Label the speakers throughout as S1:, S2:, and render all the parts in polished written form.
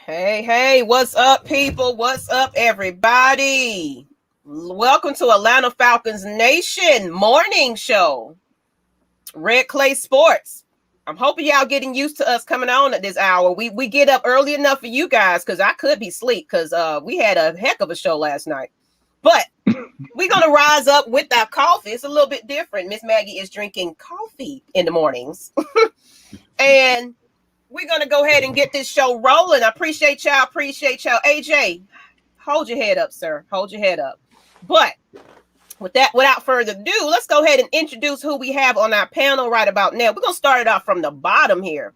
S1: Hey, what's up, people? What's up, everybody? Welcome to Atlanta Falcons Nation morning show. Red Clay Sports. I'm hoping y'all getting used to us coming on at this hour. We get up early enough for you guys because I could be asleep because we had a heck of a show last night. But we're going to rise up with our coffee. It's a little bit different. Ms Maggie is drinking coffee in the mornings. And we're going to go ahead and get this show rolling. I appreciate y'all. AJ, hold your head up, sir. Hold your head up. But without further ado, let's go ahead and introduce who we have on our panel right about now. We're going to start it off from the bottom here.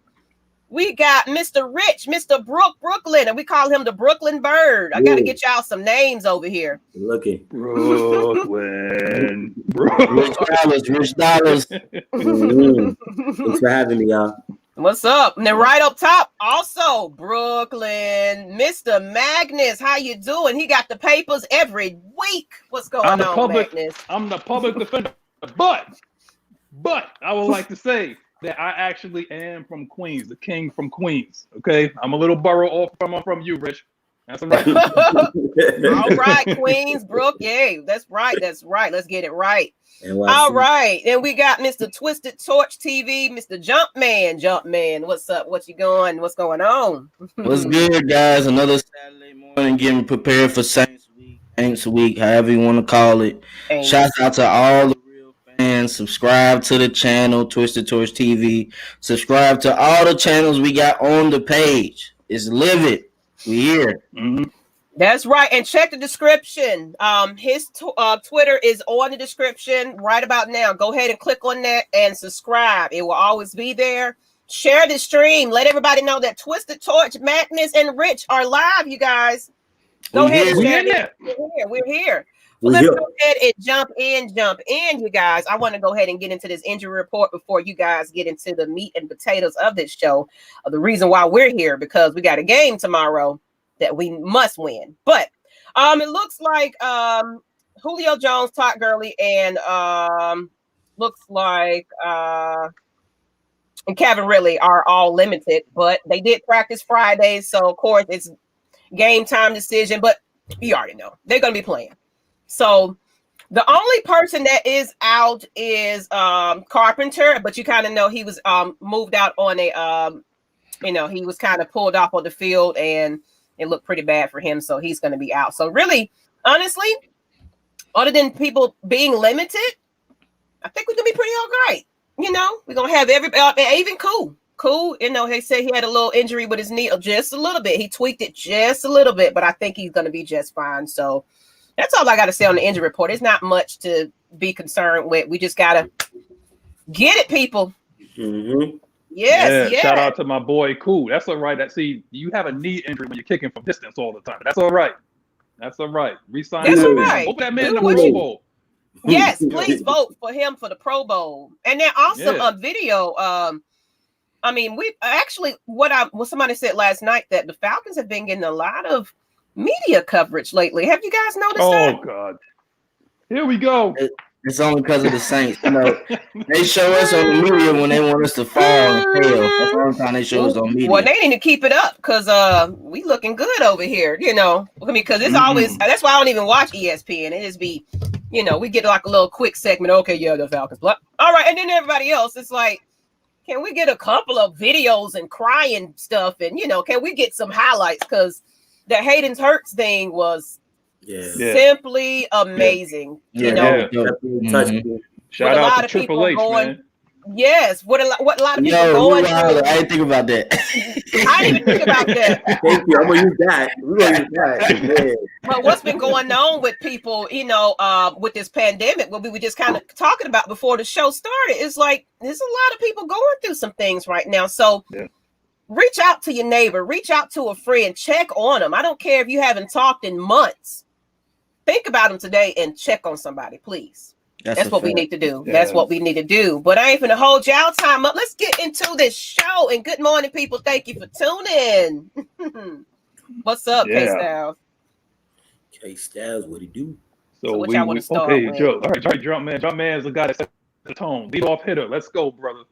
S1: We got Mr. Rich, Mr. Brooklyn, and we call him the Brooklyn Bird. I got to get y'all some names over here.
S2: Looking.
S3: Brooklyn.
S2: Rich dollars. Thanks for having me, y'all.
S1: What's up? And then right up top, also Brooklyn, Mr. Magnus. How you doing? He got the papers every week. What's going on, Magnus?
S3: I'm the public defender, but I would like to say that I actually am from Queens, the king from Queens. Okay, I'm a little borough off from you, Rich. That's all right.
S1: All right, Queens, Brook. Yeah, that's right. Let's get it right. All right, and we got Mr. Twisted Torch TV, Mr. Jumpman. What's up? What's going on?
S4: What's good, guys? Another Saturday morning, getting prepared for Saints Week, however you want to call it. Shouts out to all the real fans. Subscribe to the channel, Twisted Torch TV. Subscribe to all the channels we got on the page. It's livid. We here.
S3: Mm-hmm.
S1: That's right. And check the description. His Twitter is on the description right about now. Go ahead and click on that and subscribe. It will always be there. Share the stream. Let everybody know that Twisted Torch, Magnus, and Rich are live, you guys. Go ahead and share it. We're here. Well, let's go ahead and jump in, you guys. I want to go ahead and get into this injury report before you guys get into the meat and potatoes of this show. The reason why we're here, because we got a game tomorrow that we must win. But it looks like Julio Jones, Todd Gurley, and looks like and Kevin Ridley are all limited, but they did practice Friday, so of course it's game time decision, but you already know they're going to be playing. So the only person that is out is Carpenter, but you kind of know he was moved out on a he was kind of pulled off on the field, and it looked pretty bad for him, so he's going to be out. So really, honestly, other than people being limited, I think we're going to be pretty all right. We're going to have everybody, even Cool. They said he had a little injury with his knee, just a little bit. He tweaked it just a little bit, but I think he's going to be just fine. So that's all I got to say on the injury report. It's not much to be concerned with. We just got to get it, people.
S2: Mm-hmm.
S1: Yes.
S3: Shout out to my boy Cool. That's all right. You have a knee injury when you're kicking from distance all the time. That's all right. Resign.
S1: That's all right.
S3: Hope that man in the Pro Bowl.
S1: Yes, please vote for him for the Pro Bowl. And then also a video. We actually what somebody said last night that the Falcons have been getting a lot of media coverage lately. Have you guys noticed that?
S3: Oh God. Here we go.
S4: It's only because of the Saints. They show us on the media when they want us to fall and fail. That's the only time they show us on media.
S1: Well, they need to keep it up because we looking good over here, because it's always, that's why I don't even watch ESPN. It just be, we get like a little quick segment. Okay, the Falcons. All right. And then everybody else, it's like, can we get a couple of videos and crying stuff? And, can we get some highlights? Because the Hayden's Hurts thing was simply amazing.
S3: Shout out to Triple H, man.
S1: Yes, what a lot of people going through.
S4: I didn't think about that.
S1: I didn't even think about that.
S2: Thank you. I'm gonna use that. We're gonna use that.
S1: But what's been going on with people, with this pandemic, what we were just kind of talking about before the show started, is like there's a lot of people going through some things right now. So reach out to your neighbor, reach out to a friend, check on them. I don't care if you haven't talked in months. Think about them today and check on somebody, please. That's what we need to do. Yeah. That's what we need to do. But I ain't finna hold y'all time up. Let's get into this show. And good morning, people. Thank you for tuning in. What's up, K-Styles?
S2: K-Styles, what he do?
S3: So what y'all want to start with? Joe. All right, Jumpman. Jumpman is the guy that sets the tone. Lead off hitter. Let's go, brother.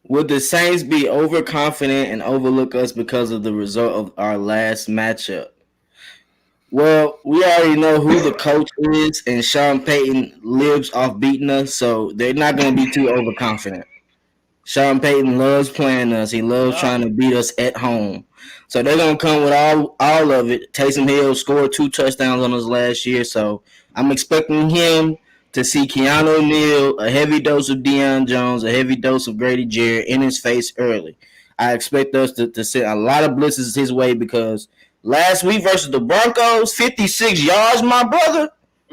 S4: Would the Saints be overconfident and overlook us because of the result of our last matchup? Well, we already know who the coach is, and Sean Payton lives off beating us, so they're not going to be too overconfident. Sean Payton loves playing us. He loves trying to beat us at home. So they're gonna come with all of it. Taysom Hill scored 2 touchdowns on us last year, so I'm expecting him to see Keanu Neal, a heavy dose of Deion Jones, a heavy dose of Grady Jarrett in his face early. I expect us to send a lot of blitzes his way because last week versus the Broncos, 56 yards, my brother.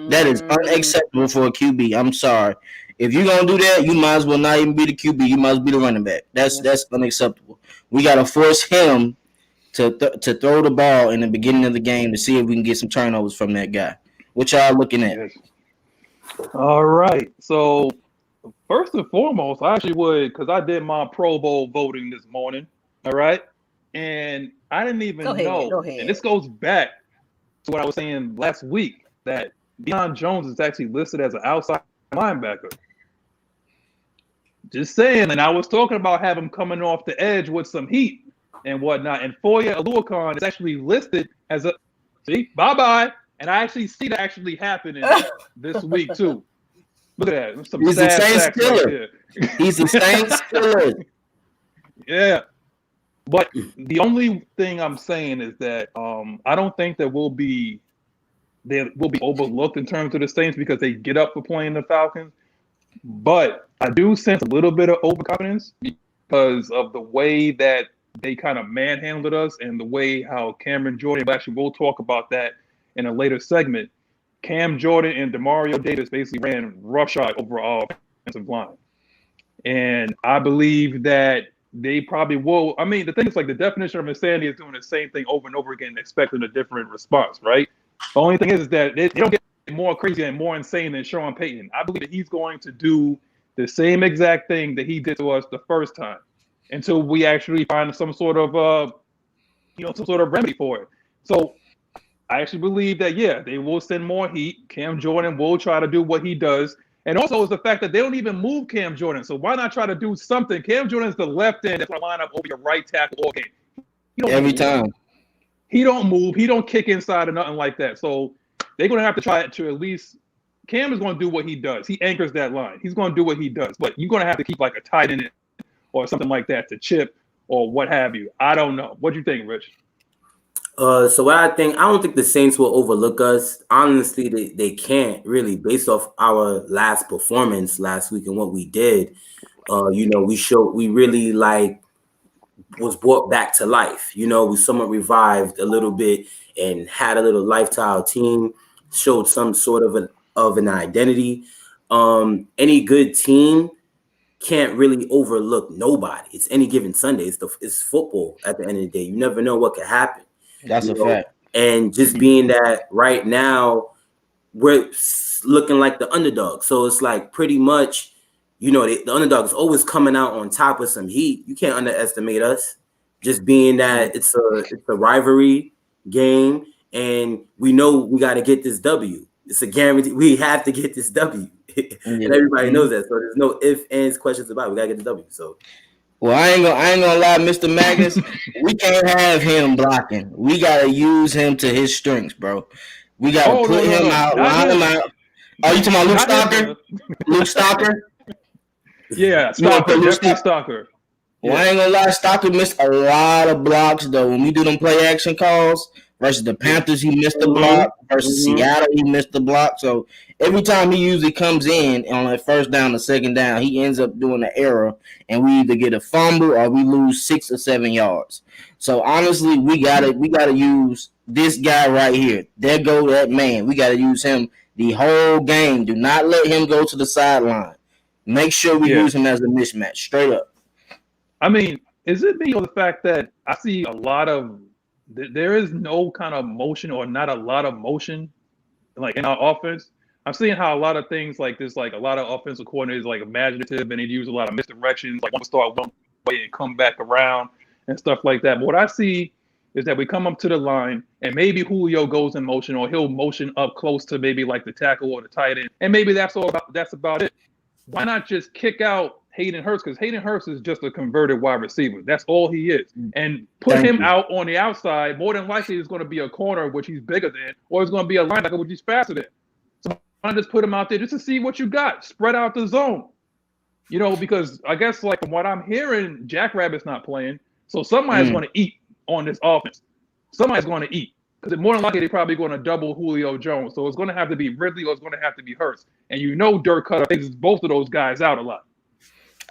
S4: That is unacceptable for a QB. I'm sorry. If you're gonna do that, you might as well not even be the QB. You might as well be the running back. That's unacceptable. We gotta force him to throw the ball in the beginning of the game to see if we can get some turnovers from that guy. What y'all looking at?
S3: Yes. All right. So first and foremost, I actually would, because I did my Pro Bowl voting this morning. All right. And I didn't even know. And this goes back to what I was saying last week, that Deion Jones is actually listed as an outside linebacker. Just saying. And I was talking about having him coming off the edge with some heat and whatnot. And Foye Oluokun is actually listed as a bye-bye. And I actually see that actually happening this week too. Look at that. Some
S4: He's the Saints
S3: killer.
S4: Right. He's the Saints killer.
S3: Yeah. But the only thing I'm saying is that I don't think that we'll be overlooked in terms of the Saints because they get up for playing the Falcons. But I do sense a little bit of overconfidence because of the way that they kind of manhandled us and the way how Cameron Jordan, actually we'll talk about that in a later segment. Cam Jordan and Demario Davis basically ran roughshod over our offensive line. And I believe that they probably will. I mean, the thing is, like, the definition of insanity is doing the same thing over and over again, expecting a different response, right? The only thing is that they don't get more crazy and more insane than Sean Payton. I believe that he's going to do the same exact thing that he did to us the first time until we actually find some sort of, some sort of remedy for it. So I actually believe that, yeah, they will send more heat. Cam Jordan will try to do what he does. And also is the fact that they don't even move Cam Jordan. So why not try to do something? Up Jordan's the left end that's going to line up over your right tackle all game.
S4: Every time.
S3: He don't move. He don't kick inside or nothing like that. So they're going to have to try to at least – Cam is going to do what he does. He anchors that line. He's going to do what he does. But you're going to have to keep like a tight end or something like that to chip or what have you. I don't know. What do you think, Rich?
S2: So what I don't think the Saints will overlook us. Honestly, they can't really, based off our last performance last week and what we did. We really was brought back to life. We somewhat revived a little bit and had a little lifestyle team, showed some sort of an identity. Any good team can't really overlook nobody. It's any given Sunday. It's football at the end of the day. You never know what could happen.
S4: That's a fact.
S2: And just being that right now we're looking like the underdog. So it's like pretty much, the underdog is always coming out on top with some heat. You can't underestimate us. Just being that it's a rivalry game and we know we got to get this W. It's a guarantee. We have to get this W. And everybody knows that. So there's no ifs, ands, questions about it. We got to get the W. So
S4: well, I ain't gonna lie, Mr. Magnus. We can't have him blocking. We gotta use him to his strengths, bro. We gotta put him out, line him out. Oh, you talking about Luke Stalker? Luke Stalker?
S3: Yeah, Stalker. Definitely Stalker.
S4: Well, I ain't gonna lie, Stalker missed a lot of blocks though. When we do them play action calls versus the Panthers, he missed the block. Versus Seattle, he missed the block. So every time he usually comes in on that first down or second down, he ends up doing an error, and we either get a fumble or we lose 6 or 7 yards. So honestly, we gotta use this guy right here. There go that man. We gotta use him the whole game. Do not let him go to the sideline. Make sure we use him as a mismatch, straight up.
S3: I mean, is it me or the fact that I see a lot of there is no kind of motion or not a lot of motion like in our offense? I'm seeing how a lot of things like this, like a lot of offensive coordinators like imaginative and they use a lot of misdirections, like want to start one way and come back around and stuff like that. But what I see is that we come up to the line and maybe Julio goes in motion or he'll motion up close to maybe like the tackle or the tight end. And maybe that's about it. Why not just kick out Hayden Hurst, because Hayden Hurst is just a converted wide receiver. That's all he is. And put him out on the outside, more than likely he's going to be a corner, which he's bigger than, or he's going to be a linebacker, which he's faster than. So I just put him out there just to see what you got. Spread out the zone. You know, because I guess like from what I'm hearing, Jackrabbit's not playing. So somebody's going to eat on this offense. Somebody's going to eat. Because more than likely they're probably going to double Julio Jones. So it's going to have to be Ridley or it's going to have to be Hurst. And you know Dirk Cutter takes both of those guys out a lot.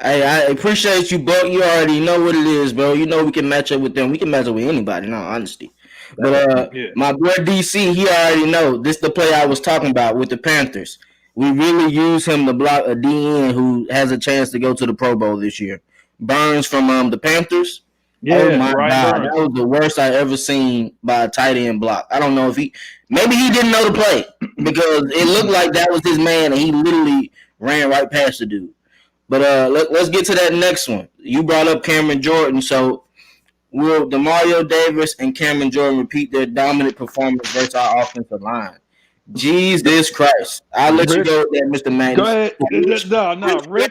S4: Hey, I appreciate you, Buck. You already know what it is, bro. You know we can match up with them. We can match up with anybody, in all honesty. But my boy DC, he already know this is the play I was talking about with the Panthers. We really use him to block a DN who has a chance to go to the Pro Bowl this year. Burns from the Panthers.
S3: Yeah,
S4: oh my
S3: Brian
S4: God,
S3: Burns.
S4: that was the worst I ever seen by a tight end block. I don't know if maybe he didn't know the play because it looked like that was his man and he literally ran right past the dude. But let's get to that next one. You brought up Cameron Jordan, so will Demario Davis and Cameron Jordan repeat their dominant performance versus our offensive line? Jesus Christ! I'll let you go with that, Mr. Magnus.
S3: Go ahead. No, Rich,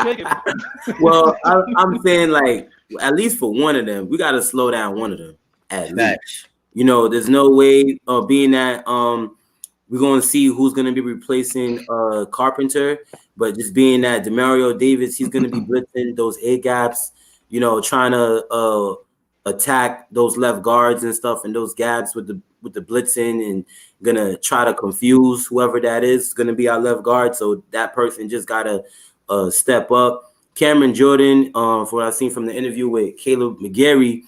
S3: take it.
S2: Well, I'm saying like at least for one of them, we got to slow down one of them at least. You know, there's no way being that we're going to see who's going to be replacing Carpenter, but just being that Demario Davis, he's going to be blitzing those A gaps, you know, trying to attack those left guards and stuff and those gaps with the blitzing and gonna try to confuse whoever that is going to be our left guard. So that person just gotta step up. Cameron Jordan, for what I've seen from the interview with Caleb McGarry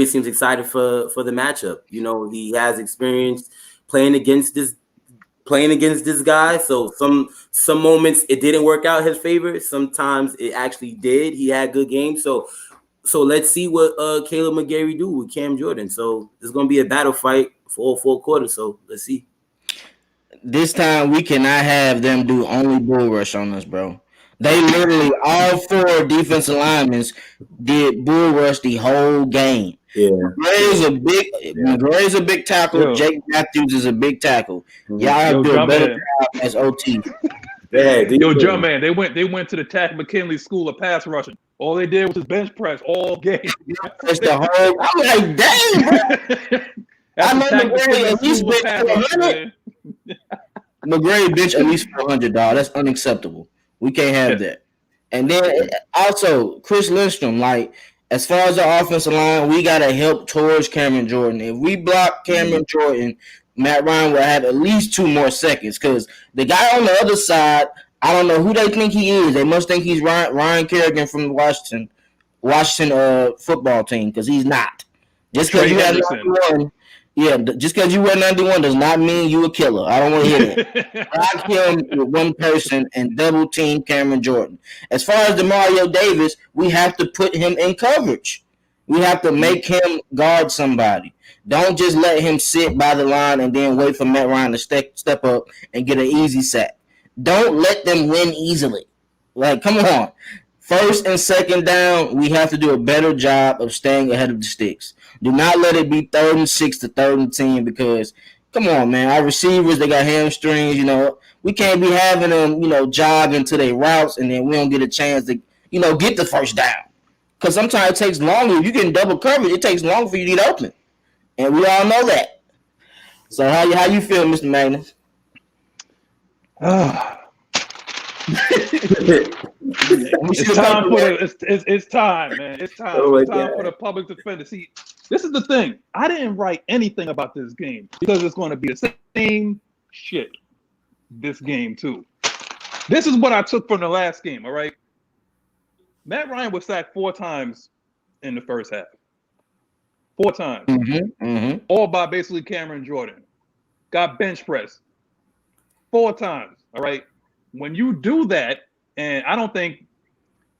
S2: seems excited for the matchup. You know, he has experience playing against this guy. So some moments it didn't work out his favor. Sometimes it actually did. He had good games. So let's see what Caleb McGarry do with Cam Jordan. So it's going to be a battle fight for all 4 quarters. So let's see.
S4: This time we cannot have them do only bull rush on us, bro. They literally, all 4 defensive linemen did bull rush the whole game.
S2: Yeah.
S4: McGrady's a big tackle.
S3: Yo.
S4: Jake Matthews is a big tackle. Y'all do a better job as OT.
S3: Jumpman, they went to the Tack McKinley School of Pass Rushing. All they did was just bench press all game.
S4: That's the whole. I'm like, dang, bro. I know McGrady at least bench 400. McGrady bench at least 400, dog. That's unacceptable. We can't have that. And then also Chris Lindstrom, like as far as the offensive line, we gotta help towards Cameron Jordan. If we block Cameron Jordan, Matt Ryan will have at least 2 more seconds because the guy on the other side, I don't know who they think he is. They must think he's Ryan Kerrigan from the Washington football team because he's not. Just because you have 91, just because you wear 91 does not mean you a killer. I don't want to hear that. Block him with one person and double team Cameron Jordan. As far as Demario Davis, we have to put him in coverage. We have to make him guard somebody. Don't just let him sit by the line and then wait for Matt Ryan to step up and get an easy sack. Don't let them win easily. Like, come on. First and second down, we have to do a better job of staying ahead of the sticks. Do not let it be 3rd and 6 to 3rd and 10 because, come on, man, our receivers, they got hamstrings, you know. We can't be having them, you know, jog into their routes and then we don't get a chance to, you know, get the first down. Because sometimes it takes longer. If you're getting double coverage, it takes longer for you to get open. And we all know that. So how you feel, Mr. Magnus?
S3: It's time, man. It's time. It's time for the public defender. See, this is the thing. I didn't write anything about this game because it's going to be the same shit this game too. This is what I took from the last game, all right? Matt Ryan was sacked 4 times in the first half. 4 times. All by basically Cameron Jordan. Got bench pressed 4 times, all right? When you do that, and I don't think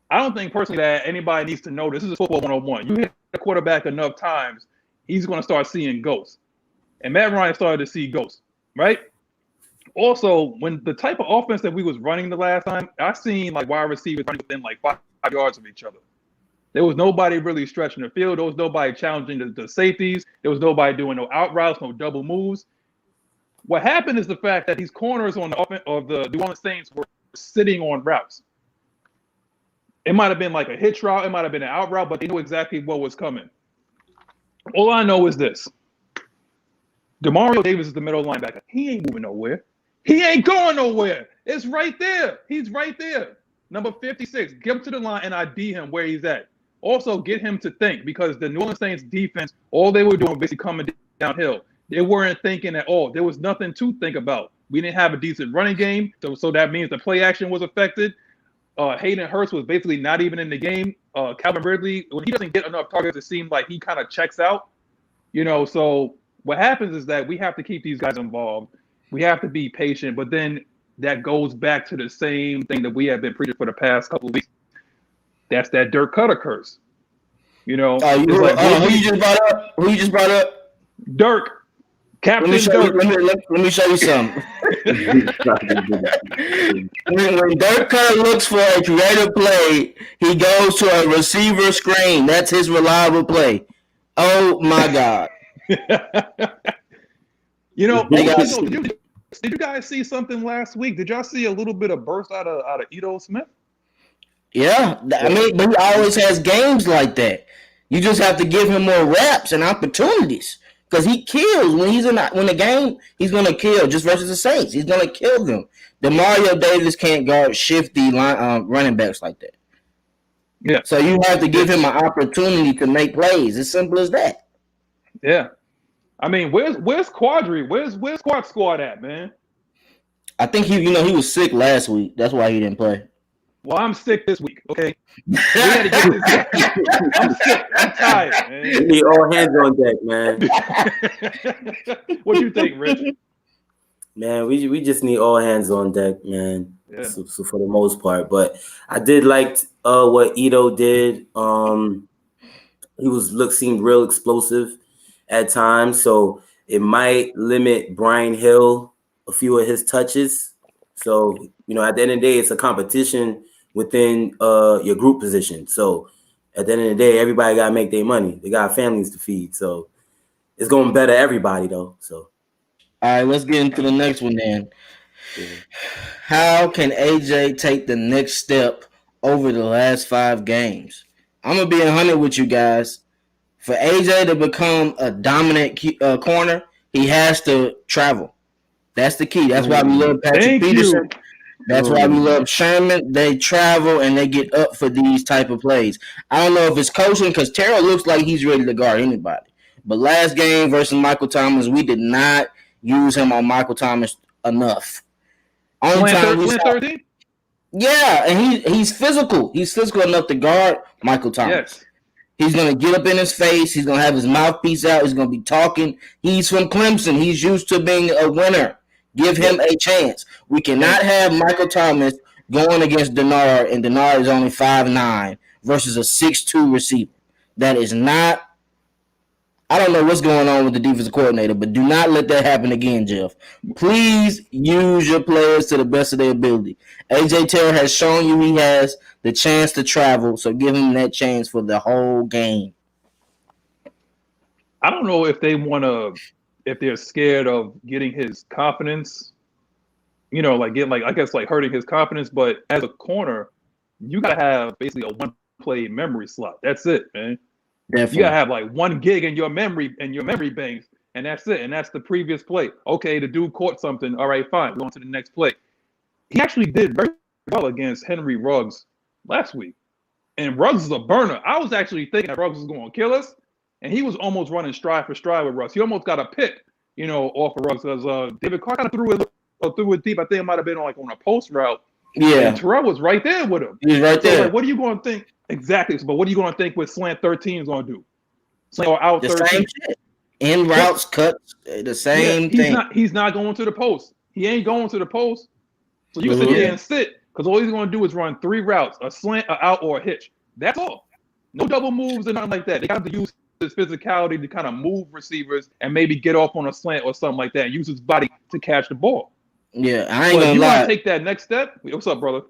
S3: personally that anybody needs to know this is football 101. You hit the quarterback enough times, he's going to start seeing ghosts. And Matt Ryan started to see ghosts, right? Also, when the type of offense that we was running the last time, I seen like wide receivers running within like 5 yards of each other. There was nobody really stretching the field. There was nobody challenging the safeties. There was nobody doing no out routes, no double moves. What happened is the fact that these corners on the offense of the New Orleans Saints were sitting on routes. It might have been like a hitch route, it might have been an out route, but they knew exactly what was coming. All I know is this. Demario Davis is the middle linebacker. He ain't moving nowhere. He ain't going nowhere. It's right there. He's right there. Number 56. Give him to the line and ID him where he's at. Also, get him to think, because the New Orleans Saints defense, all they were doing was basically coming downhill. They weren't thinking at all. There was nothing to think about. We didn't have a decent running game, so that means the play action was affected. Hayden Hurst was basically not even in the game. Calvin Ridley, when he doesn't get enough targets, it seems like he kind of checks out. So what happens is that we have to keep these guys involved. We have to be patient, but then that goes back to the same thing that we have been preaching for the past couple of weeks. That's that Dirk Cutter curse.
S4: Who you just brought up?
S3: Dirk. Captain Dirk.
S4: Let me show you something. When Dirk Cutter looks for a creative play, he goes to a receiver screen. That's his reliable play. Oh my God.
S3: Did you guys see something last week? Did y'all see a little bit of burst out of Ito Smith?
S4: Yeah, I mean, but he always has games like that. You just have to give him more reps and opportunities, because he kills when he's in the game. He's gonna kill just versus the Saints. He's gonna kill them. Demario Davis can't guard shifty running backs like that.
S3: Yeah.
S4: So you have to give him an opportunity to make plays. As simple as that.
S3: Yeah. I mean, where's Quadri? Where's Quad Squad at, man?
S4: I think he was sick last week. That's why he didn't play.
S3: Well, I'm sick this week, okay? We had to get this. I'm sick. I'm tired, man.
S2: We need all hands on deck, man.
S3: What do you think, Rich?
S2: Man, we just need all hands on deck, man.
S3: Yeah.
S2: So for the most part, but I did like what Ito did. He seemed real explosive at times, so it might limit Brian Hill a few of his touches. So at the end of the day, it's a competition within your group position. So at the end of the day, everybody got to make their money. They got families to feed. So it's going to better everybody, though. So.
S4: All right, let's get into the next one then. Yeah. How can AJ take the next step over the last 5 games? I'm going to be 100 with you guys. For AJ to become a dominant corner, he has to travel. That's the key. That's why we love Patrick Peterson. That's why we love Sherman. They travel and they get up for these type of plays. I don't know if it's coaching, because Terrell looks like he's ready to guard anybody. But last game versus Michael Thomas, we did not use him on Michael Thomas enough.
S3: Only time we saw, 13?
S4: Yeah, and he's physical. He's physical enough to guard Michael Thomas. Yes. He's going to get up in his face. He's going to have his mouthpiece out. He's going to be talking. He's from Clemson. He's used to being a winner. Give him a chance. We cannot have Michael Thomas going against Denard, and Denard is only 5'9" versus a 6'2" receiver. That is not – I don't know what's going on with the defensive coordinator, but do not let that happen again, Jeff. Please use your players to the best of their ability. A.J. Terrell has shown you he has the chance to travel, so give him that chance for the whole game.
S3: I don't know if they want to – if they're scared of getting his confidence, hurting his confidence. But as a corner, you gotta have basically a 1-play memory slot. That's it, man. Definitely. You gotta have like 1 gig in your memory banks, and that's it. And that's the previous play. Okay, the dude caught something. All right, fine. We're on to the next play. He actually did very well against Henry Ruggs last week, and Ruggs is a burner. I was actually thinking that Ruggs was going to kill us. And he was almost running stride for stride with Russ. He almost got a pick, off of Russ, because David Carr kind of threw it deep. I think it might have been on a post route.
S4: Yeah.
S3: And Terrell was right there with him.
S4: He's right there.
S3: So, what are you going to think? Exactly. But what are you going to think with slant 13 is going to do? Slant or out 13.
S4: Same shit. In routes, cuts, the same thing.
S3: He's not going to the post. He ain't going to the post. So you can sit there and sit, because all he's going to do is run 3 routes, a slant, a out, or a hitch. That's all. No double moves or nothing like that. They got to use his physicality to kind of move receivers and maybe get off on a slant or something like that, and use his body to catch the ball.
S4: Yeah, I ain't gonna lie.
S3: You want to take that next step? What's up, brother?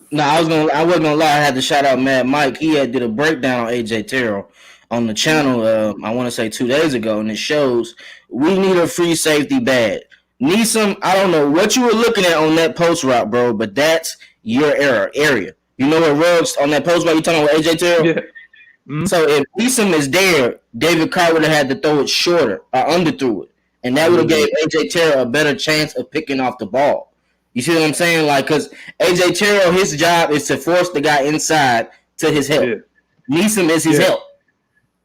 S4: No, I wasn't gonna lie. I had to shout out Mad Mike. He did a breakdown on AJ Terrell on the channel. I want to say 2 days ago, and it shows we need a free safety bad. Neeson, I don't know what you were looking at on that post route, bro, but that's your area. You know what Ruggs on that post route you talking about AJ Terrell?
S3: Yeah. Mm-hmm.
S4: So if Neeson is there, David Carr would have had to throw it shorter or underthrew it. And that would have gave AJ Terrell a better chance of picking off the ball. You see what I'm saying? Like, because AJ Terrell, his job is to force the guy inside to his help.
S3: Yeah.
S4: Neeson is his help.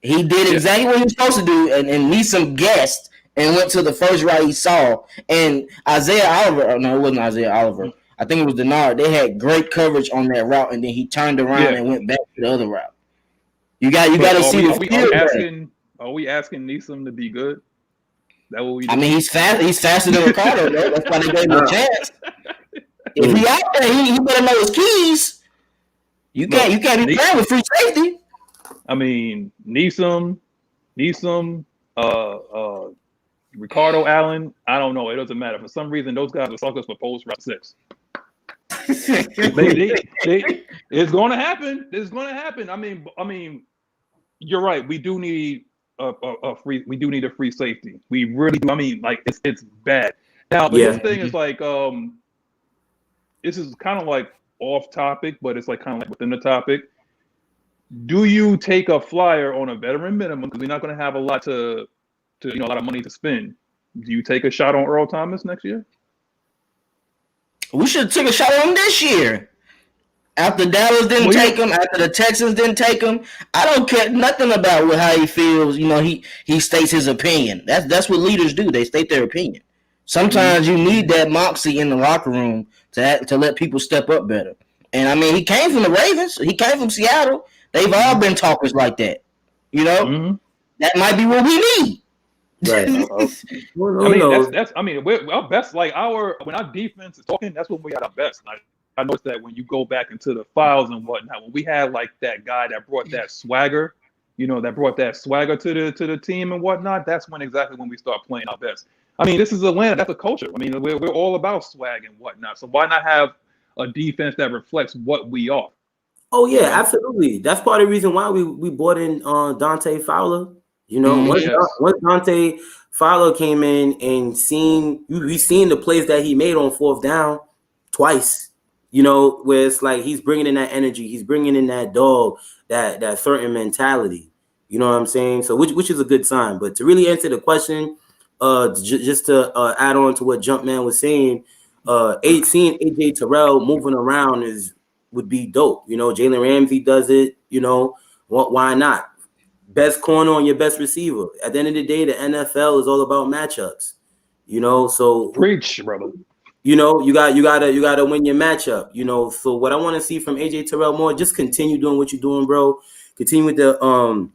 S4: He did exactly what he was supposed to do, and Neeson guessed and went to the first route he saw. And Isaiah Oliver, no, it wasn't Isaiah Oliver. I think it was Denard. They had great coverage on that route, and then he turned around and went back to the other route. You got to see the field.
S3: Are we asking Neeson to be good? That what we do?
S4: I mean, he's fast. He's faster than Ricardo, though. That's why they gave him a chance. If he out there, he better know his keys. You can't be playing with free safety.
S3: I mean, Neeson, Ricardo Allen. I don't know. It doesn't matter. For some reason, those guys are suckers for post route 6. It's going to happen. It's going to happen. I mean, you're right. We do need a free. We do need a free safety. We really do. I mean, like it's bad. Now, but this thing is like this is kind of like off topic, but it's like kind of like within the topic. Do you take a flyer on a veteran minimum because we're not going to have a lot a lot of money to spend? Do you take a shot on Earl Thomas next year?
S4: We should have took a shot on him this year. After Dallas didn't take him, after the Texans didn't take him, I don't care nothing about how he feels. You know, he states his opinion. That's what leaders do. They state their opinion. Sometimes you need that moxie in the locker room to let people step up better. And I mean, he came from the Ravens. He came from Seattle. They've all been talkers like that. You know, that might be what we need.
S2: Right.
S3: I mean, we're our best. Like when our defense is talking, that's when we at our best. I noticed that when you go back into the files and whatnot, when we had like that guy that brought that swagger, to the team and whatnot, that's exactly when we start playing our best. I mean, this is Atlanta. That's a culture. I mean, we're all about swag and whatnot. So why not have a defense that reflects what we are?
S2: Oh yeah, absolutely. That's part of the reason why we brought in Dante Fowler. You know, once Dante Fowler came in and we seen the plays that he made on 4th down twice. You know, where it's like he's bringing in that energy, he's bringing in that dog, that certain mentality. You know what I'm saying? So which is a good sign. But to really answer the question, just to add on to what Jumpman was saying, seeing AJ Terrell moving around would be dope. You know, Jalen Ramsey does it. You know, why not? Best corner on your best receiver. At the end of the day, the NFL is all about matchups. You know, so
S3: preach, brother.
S2: You know, you gotta win your matchup. You know, so what I want to see from AJ Terrell more, just continue doing what you're doing, bro. Continue with the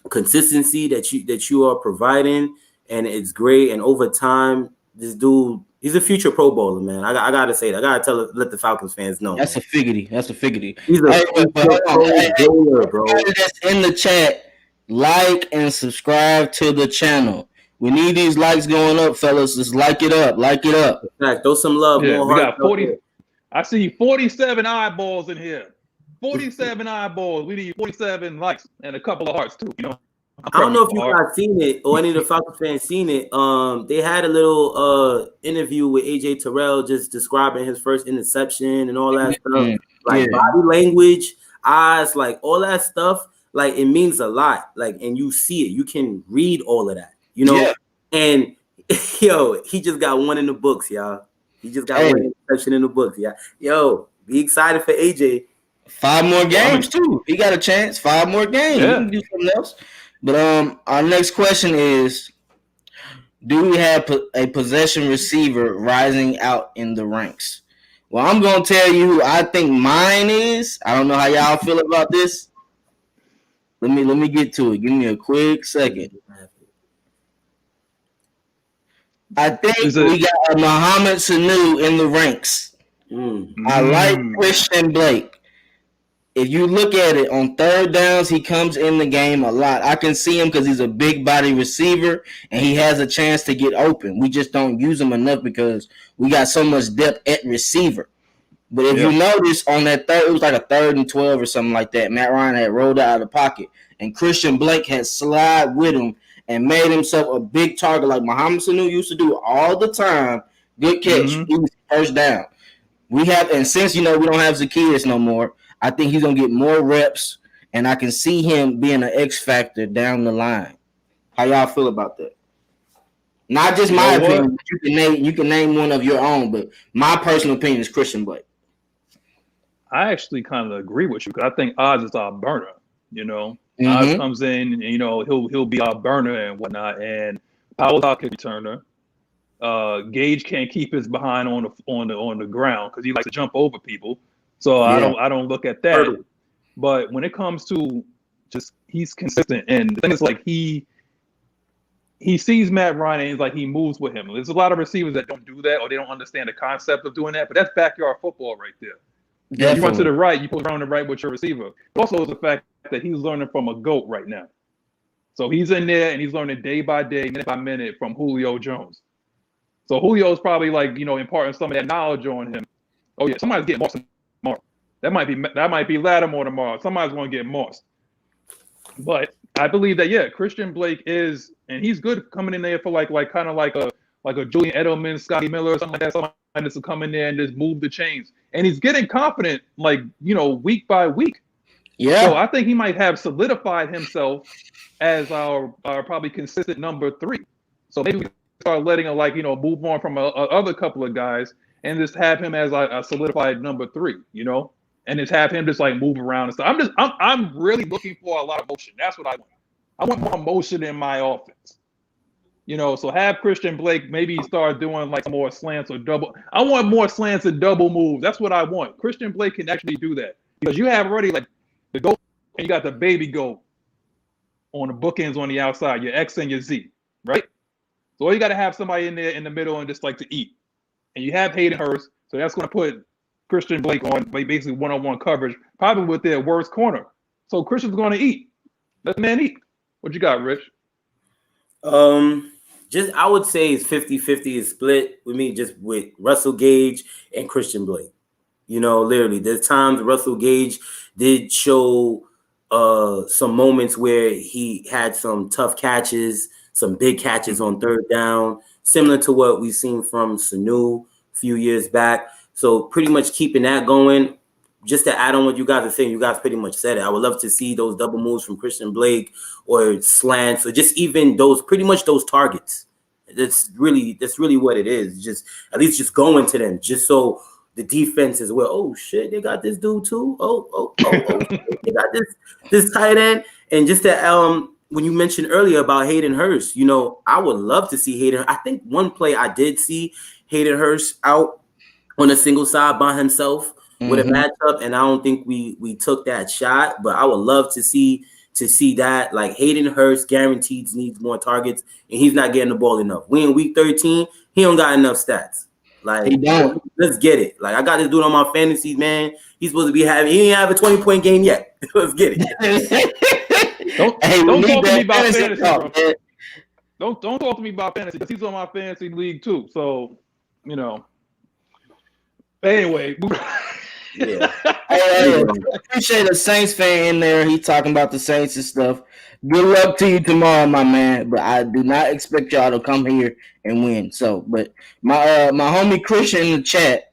S2: consistency that you are providing, and it's great. And over time, this dude, he's a future Pro Bowler, man. I gotta say that. I gotta let the Falcons fans know.
S4: That's a figgity.
S2: He's a future Pro Bowler, bro.
S4: That's in the chat. Like and subscribe to the channel. We need these likes going up, fellas. Just like it up. In
S2: fact, throw some love.
S3: Yeah, we got 40. I see 47 eyeballs in here. 47 eyeballs. We need 47 likes and a couple of hearts too. You know.
S2: I don't know if you guys seen it or any of the Falcons fans seen it. They had a little interview with AJ Terrell just describing his first interception and all that stuff. Like body language, eyes, like all that stuff. Like it means a lot. Like, and you see it. You can read all of that. You know, and he just got one in the books, y'all. He just got one interception in the books, yeah. Yo, be excited for AJ.
S4: 5 more games too. He got a chance. 5 more games. He can do something else. But our next question is: do we have a possession receiver rising out in the ranks? Well, I'm gonna tell you who I think mine is. I don't know how y'all feel about this. Let me get to it. Give me a quick second. I think we got a Mohamed Sanu in the ranks. I like Christian Blake. If you look at it, on 3rd downs, he comes in the game a lot. I can see him because he's a big body receiver, and he has a chance to get open. We just don't use him enough because we got so much depth at receiver. But if you notice, on that it was like a 3rd and 12 or something like that. Matt Ryan had rolled out of the pocket, and Christian Blake had slid with him and made himself a big target like Muhammad Sanu used to do all the time. Good catch. He was first down. We have, and since we don't have Zacchaeus no more, I think he's gonna get more reps, and I can see him being an X factor down the line. How y'all feel about that? Not just my opinion. You can name one of your own, but my personal opinion is Christian Blake.
S3: I actually kind of agree with you because I think Oz is our burner. Oz comes in, and he'll be our burner and whatnot. And Powell's our kick returner. Gage can't keep his behind on the ground because he likes to jump over people. So I don't look at that. But when it comes to just he's consistent, and the thing is like he sees Matt Ryan and he's like he moves with him. There's a lot of receivers that don't do that or they don't understand the concept of doing that. But that's backyard football right there. You run to the right, you put around the right with your receiver. Also, is the fact that he's learning from a GOAT right now. So he's in there and he's learning day by day, minute by minute from Julio Jones. So Julio's probably like, imparting some of that knowledge on him. Oh yeah, somebody's getting mossed tomorrow. That might be Lattimore tomorrow. Somebody's going to get mossed. But I believe that Christian Blake is, and he's good coming in there for like kind of like a Julian Edelman, Scotty Miller, or something like that. Somebody that's to come in there and just move the chains. And he's getting confident, week by week. Yeah. So I think he might have solidified himself as our probably consistent number 3. So maybe we start letting him move on from other couple of guys and just have him as a solidified number 3, and just have him just move around and stuff. I'm really looking for a lot of motion. That's what I want. I want more motion in my offense. So have Christian Blake maybe start doing more slants or double. I want more slants and double moves. That's what I want. Christian Blake can actually do that because you have already the goat and you got the baby goat on the bookends on the outside, your X and your Z, right? So you got to have somebody in there in the middle and just to eat. And you have Hayden Hurst, so that's going to put Christian Blake on basically one-on-one coverage, probably with their worst corner. So Christian's going to eat. Let the man eat. What you got, Rich?
S2: I would say it's 50-50 is split with me, just with Russell Gage and Christian Blake. Literally, there's times Russell Gage did show some moments where he had some tough catches, some big catches on third down, similar to what we've seen from Sanu a few years back. So pretty much keeping that going. Just to add on what you guys are saying, you guys pretty much said it. I would love to see those double moves from Christian Blake or slants or just even those targets. That's really what it is. Just at least just going to them, just so the defense is oh shit, they got this dude too. They got this tight end. And just that when you mentioned earlier about Hayden Hurst, I would love to see Hayden. I think one play I did see Hayden Hurst out on a single side by himself with a matchup, and I don't think we took that shot, but I would love to see that. Hayden Hurst guaranteed needs more targets, and he's not getting the ball enough. We in week 13, he don't got enough stats. Let's get it. I got this dude on my fantasy, man. He's supposed to be he didn't have a 20-point game yet. Let's get it.
S3: Don't talk to me about fantasy, bro. Don't talk to me about fantasy because he's on my fantasy league too. So, Anyway.
S4: Yeah. I appreciate a Saints fan in there. He talking about the Saints and stuff. Good luck to you tomorrow, my man. But I do not expect y'all to come here and win. So, but my homie Christian in the chat,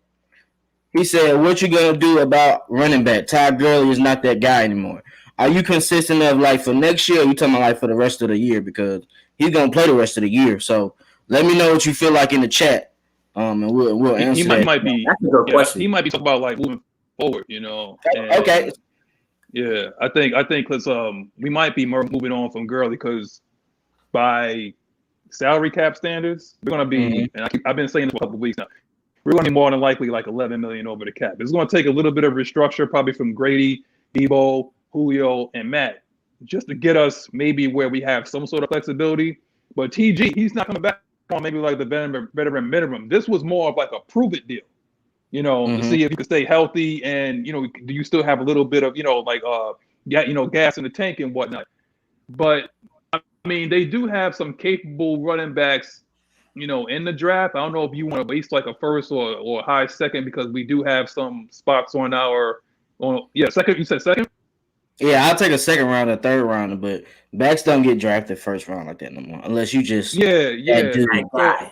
S4: he said, "What you gonna do about running back? Todd Gurley is not that guy anymore. Are you consistent of for next year? Or you talking about for the rest of the year because he's gonna play the rest of the year? So let me know what you feel like in the chat, and we'll answer.
S3: He might be. That's a good question. He might be talking about moving forward,
S4: Okay.
S3: Yeah, I think because we might be moving on from Gurley because by salary cap standards, we're going to be, and I've been saying this for a couple of weeks now, we're going to be more than likely $11 million over the cap. It's going to take a little bit of restructure, probably from Grady, Debo, Julio, and Matt, just to get us maybe where we have some sort of flexibility. But TG, he's not coming back on maybe the veteran minimum. This was more of a prove it deal. To see if you can stay healthy and, do you still have a little bit of, gas in the tank and whatnot. But, I mean, they do have some capable running backs, in the draft. I don't know if you want to waste a first or a high second because we do have some spots on second. You said second?
S4: Yeah, I'll take a second round or third rounder, but backs don't get drafted first round like that no more, unless you just that dude.
S3: So,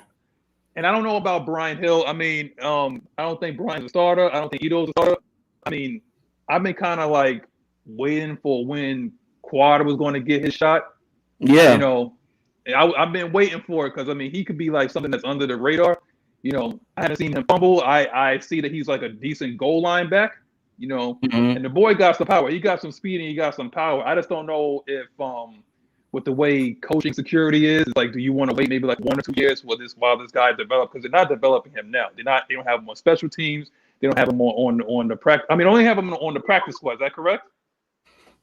S3: and I don't know about Brian Hill. I mean, I don't think Brian's a starter. I don't think Ito's a starter. I mean, I've been kind of like waiting for when Quad was going to get his shot.
S4: Yeah,
S3: You know, I've been waiting for it because I mean, he could be like something that's under the radar. You know, I haven't seen him fumble. I see that he's like a decent goal line back. You know, and the boy got some power. He got some speed and he got some power. I just don't know if with the way coaching security is, like, do you want to wait maybe like 1 or 2 years while this guy develops? Because they're not developing him now. They don't have him on special teams. They don't have him on the practice. I mean, only have him on the practice squad. Is that correct?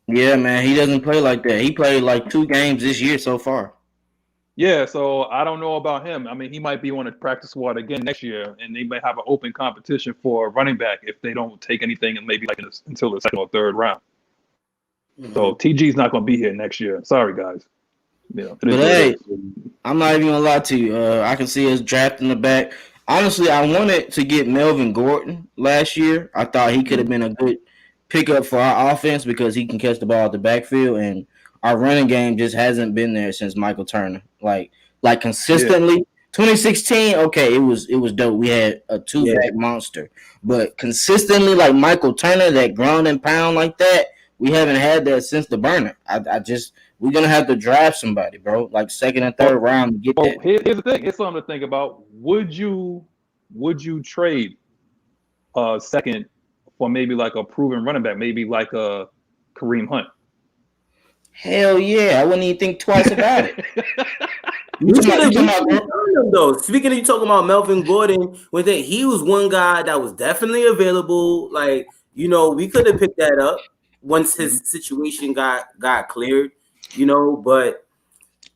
S4: Yeah, man, he doesn't play like that. He played like 2 games this year so far.
S3: Yeah, so I don't know about him. I mean, he might be on the practice squad again next year, and they might have an open competition for running back if they don't take anything and maybe like until the second or third round. So TG's not going to be here next year. Sorry, guys. Yeah,
S4: but hey, I'm not even gonna lie to you. I can see us drafting the back. Honestly, I wanted to get Melvin Gordon last year. I thought he could have been a good pickup for our offense because he can catch the ball at the backfield, and our running game just hasn't been there since Michael Turner. Like consistently. 2016, okay, it was dope. We had a 2-back monster, but consistently like Michael Turner, that ground and pound like that, we haven't had that since the burner. We're gonna have to draft somebody, bro. Like second and third round to get that.
S3: Here's the thing. Here's something to think about. Would you trade second for maybe like a proven running back, maybe like a Kareem Hunt?
S4: Hell yeah! I wouldn't even think twice about it.
S2: Speaking of you talking about Melvin Gordon, he was one guy that was definitely available. Like, you know, we could have picked that up once his situation got cleared. You know, but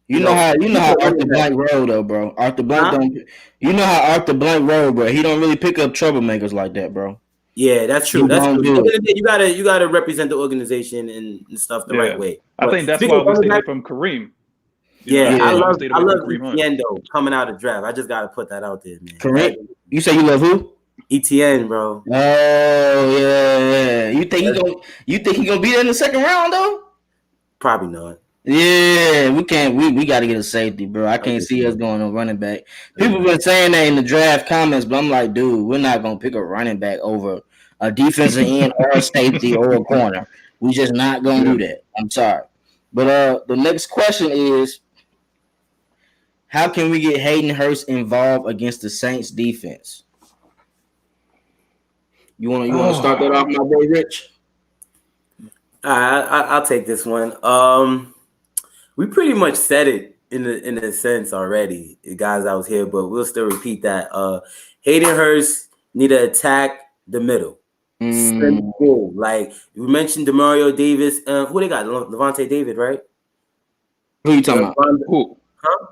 S4: you know how Arthur Blank rolled though, bro. Arthur Blank don't. You know how Arthur Blank rolled, bro. He don't really pick up troublemakers like that, bro.
S2: Yeah, that's true. That's true. You gotta represent the organization and stuff the right way.
S3: I think that's why we stayed from Kareem.
S2: I love Etienne coming out of draft. I just gotta put that out there, man.
S4: Kareem, you say you love who?
S2: Etienne, bro.
S4: Oh yeah. You think he gonna be there in the second round though?
S2: Probably not.
S4: Yeah, we can't. We got to get a safety, bro. I can't see us going on running back. People been saying that in the draft comments, but I'm like, dude, we're not gonna pick a running back over a defensive end or a safety or a corner. We just not gonna do that. I'm sorry. But the next question is, how can we get Hayden Hurst involved against the Saints defense? You want to start that off, my boy Rich?
S2: I'll take this one. We pretty much said it in a sense already, guys. I was here, but we'll still repeat that. Hayden Hurst need to attack the middle. Simple. Like we mentioned, Demario Davis. Who they got? Levante David, right?
S4: Who you talking about?
S2: Who? Huh?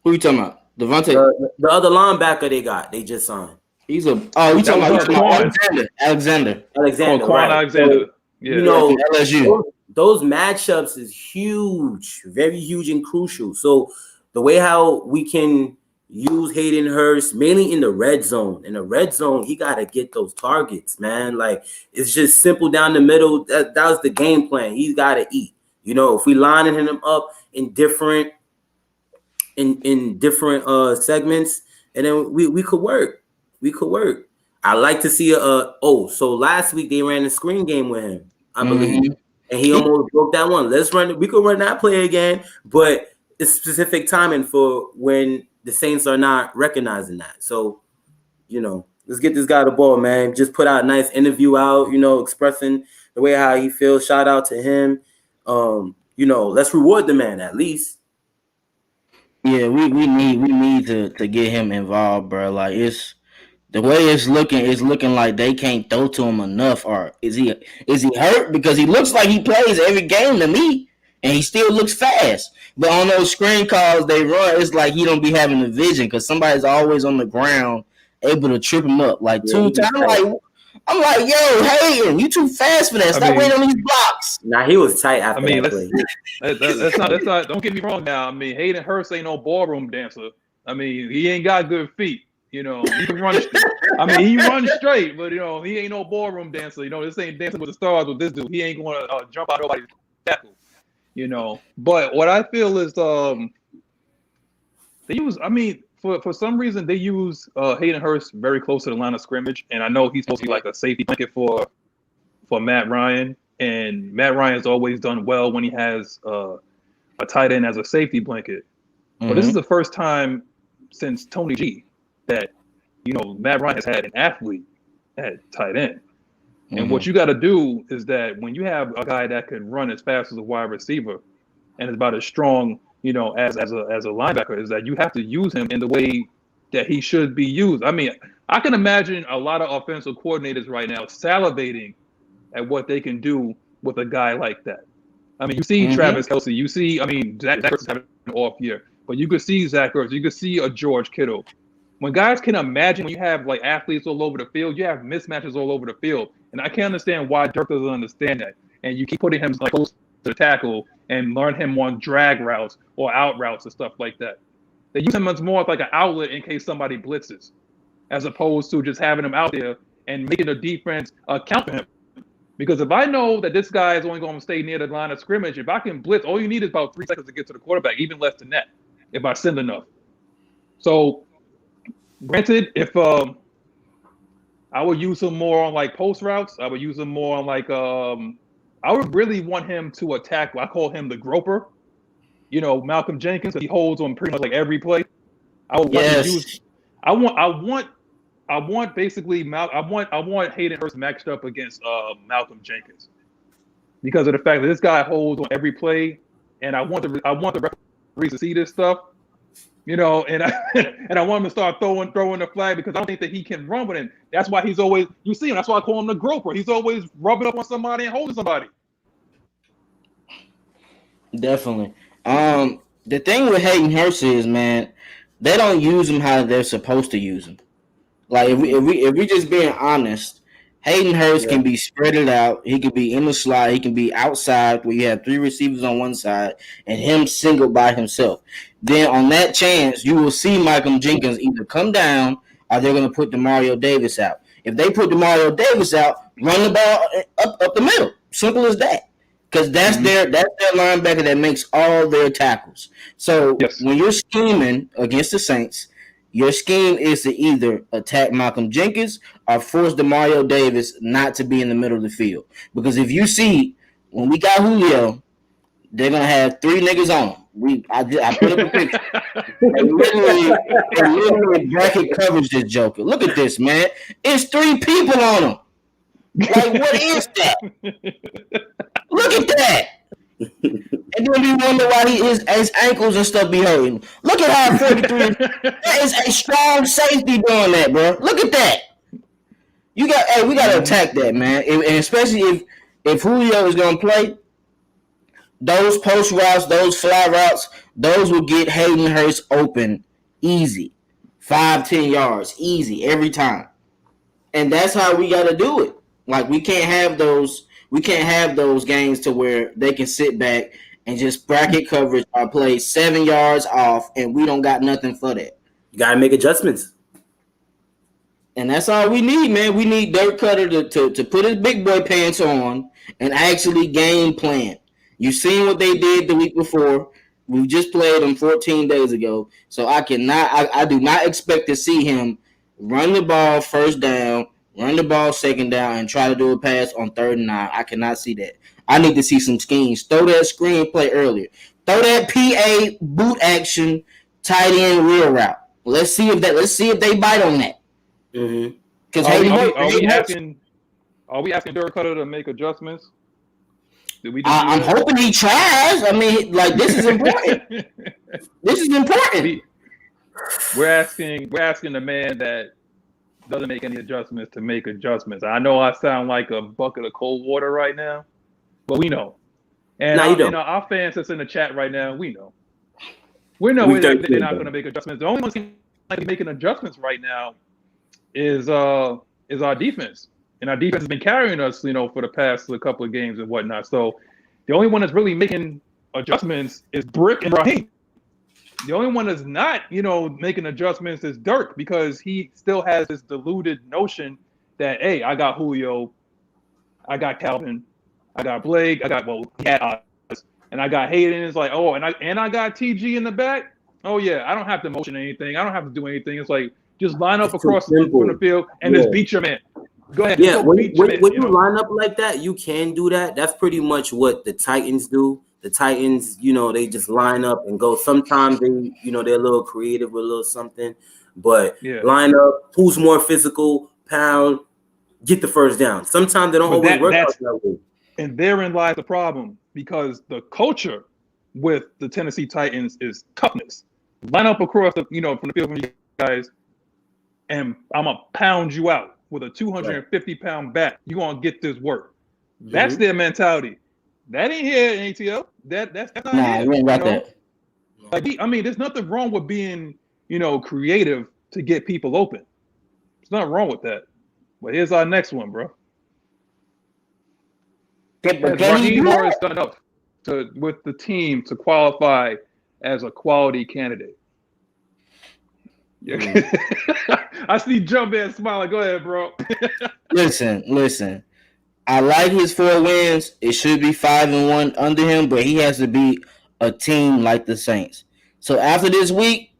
S4: Who you talking about? Levante.
S2: The other linebacker they just signed.
S4: He's a. Oh, you talking about Alexander?
S3: Alexander.
S2: Right.
S3: Alexander.
S2: So, you know, LSU. Those matchups is huge, very huge and crucial. So the way how we can use Hayden Hurst, mainly in the red zone. In the red zone, he got to get those targets, man. Like, it's just simple down the middle. That was the game plan. He's got to eat. You know, if we lining him up in different segments, and then we could work. We could work. I like to see so last week they ran a screen game with him, I believe. And he almost broke that one. We could run that play again, but it's specific timing for when the Saints are not recognizing that. So, you know, let's get this guy the ball, man. Just put out a nice interview out, you know, expressing the way how he feels. Shout out to him. You know, let's reward the man at least.
S4: Yeah, we need to get him involved, bro. Like the way it's looking like they can't throw to him enough. Or is he hurt? Because he looks like he plays every game to me, and he still looks fast. But on those screen calls they run, it's like he don't be having the vision because somebody's always on the ground able to trip him up. Like 2 times, I'm like, yo, Hayden, you too fast for that. Stop waiting on these blocks.
S2: Nah, he was tight after that play.
S3: That's not. Don't get me wrong. Now, I mean, Hayden Hurst ain't no ballroom dancer. I mean, he ain't got good feet. You know, he can run. I mean, he runs straight, but he ain't no ballroom dancer. This ain't Dancing with the Stars with this dude. He ain't going to jump out nobody's tackle. But what I feel is they use. I mean, for some reason they use Hayden Hurst very close to the line of scrimmage, and I know he's supposed to be like a safety blanket for Matt Ryan, and Matt Ryan's always done well when he has a tight end as a safety blanket. Mm-hmm. But this is the first time since Tony G that Matt Ryan has had an athlete at tight end. Mm-hmm. And what you got to do is that when you have a guy that can run as fast as a wide receiver and is about as strong, as a linebacker, is that you have to use him in the way that he should be used. I mean, I can imagine a lot of offensive coordinators right now salivating at what they can do with a guy like that. I mean, you see Travis Kelce, you see, Zach Ertz is having an off year, but you could see Zach Ertz, you could see a George Kittle. When guys can imagine, when you have like athletes all over the field, you have mismatches all over the field. And I can't understand why Dirk doesn't understand that. And you keep putting him like close to the tackle and learn him on drag routes or out routes and stuff like that. They use him as more of like an outlet in case somebody blitzes, as opposed to just having him out there and making the defense account for him. Because if I know that this guy is only going to stay near the line of scrimmage, if I can blitz, all you need is about 3 seconds to get to the quarterback, even less than that, if I send enough. So, granted, if I would use him more on like post routes, I would use him more on like I would really want him to attack. I call him the groper. Malcolm Jenkins. He holds on pretty much like every play. I would want to use. I want basically I want Hayden Hurst matched up against Malcolm Jenkins because of the fact that this guy holds on every play, and I want the referees to see this stuff. And I want him to start throwing the flag because I don't think that he can run with him. That's why he's always, you see him, that's why I call him the groper. He's always rubbing up on somebody and holding somebody.
S4: Definitely. The thing with Hayden Hurst is, man, they don't use him how they're supposed to use him. Like if we just being honest, Hayden Hurst can be spread it out. He can be in the slot. He can be outside where you have 3 receivers on one side and him single by himself. Then on that chance, you will see Malcolm Jenkins either come down or they're going to put Demario Davis out. If they put Demario Davis out, run the ball up the middle. Simple as that. Because that's their linebacker that makes all their tackles. So when you're scheming against the Saints, your scheme is to either attack Malcolm Jenkins or force Demario Davis not to be in the middle of the field. Because if you see, when we got Julio, they're going to have 3 niggas on. I put up a picture. They literally bracket coverage this joker. Look at this, man. It's 3 people on him. Like, what is that? Look at that. And then we wonder why his ankles and stuff be hurting. Look at how 43. That is a strong safety doing that, bro. Look at that. We got to attack that, man. And especially if Julio is going to play, those post routes, those fly routes, those will get Hayden Hurst open easy. 5-10 yards, easy every time. And that's how we got to do it. Like we can't have those games to where they can sit back and just bracket coverage or play 7 yards off and we don't got nothing for that.
S2: You got to make adjustments.
S4: And that's all we need, man. We need Dirk Cutter to put his big boy pants on and actually game plan. You've seen what they did the week before. We just played them 14 days ago. So I do not expect to see him run the ball first down, run the ball second down, and try to do a pass on 3rd and 9. I cannot see that. I need to see some schemes. Throw that screen play earlier. Throw that PA boot action tight end wheel route. Let's see if they bite on that.
S3: Because are we asking Dirk Cutter to make adjustments?
S4: I'm hoping he tries. I mean, like this is important. This is important.
S3: We're asking the man that doesn't make any adjustments to make adjustments. I know I sound like a bucket of cold water right now, but we know. And our fans that's in the chat right now, we know. They're not going to make adjustments. The only one who's like making adjustments right now is our defense. And our defense has been carrying us, for the past couple of games and whatnot. So the only one that's really making adjustments is Brick and Raheem. The only one that's not, making adjustments is Dirk, because he still has this deluded notion that, hey, I got Julio, I got Calvin, I got Blake, he had Oz, and I got Hayden. It's like, oh, and I got TG in the back. Oh yeah, I don't have to motion anything. I don't have to do anything. It's like just line up across from the field and just beat your man. Go ahead.
S2: Yeah, when you line up like that, you can do that. That's pretty much what the Titans do. The Titans, they just line up and go. Sometimes they're a little creative with a little something, but line up, who's more physical, pound, get the first down. Sometimes they don't always work out that way.
S3: And therein lies the problem, because the culture with the Tennessee Titans is toughness. Line up across the, from the field from you guys, and I'm going to pound you out with a 250-pound bat. You're going to get this work. That's their mentality. That ain't here in ATL. That's not here.
S4: You ain't got that.
S3: Like, there's nothing wrong with being, creative to get people open. There's nothing wrong with that. But here's our next one, bro. Raheem Morris done enough with the team to qualify as a quality candidate? I see Jumpman smiling. Go ahead, bro.
S4: Listen. I like his 4 wins. It should be 5-1 under him, but he has to beat a team like the Saints. So after this week,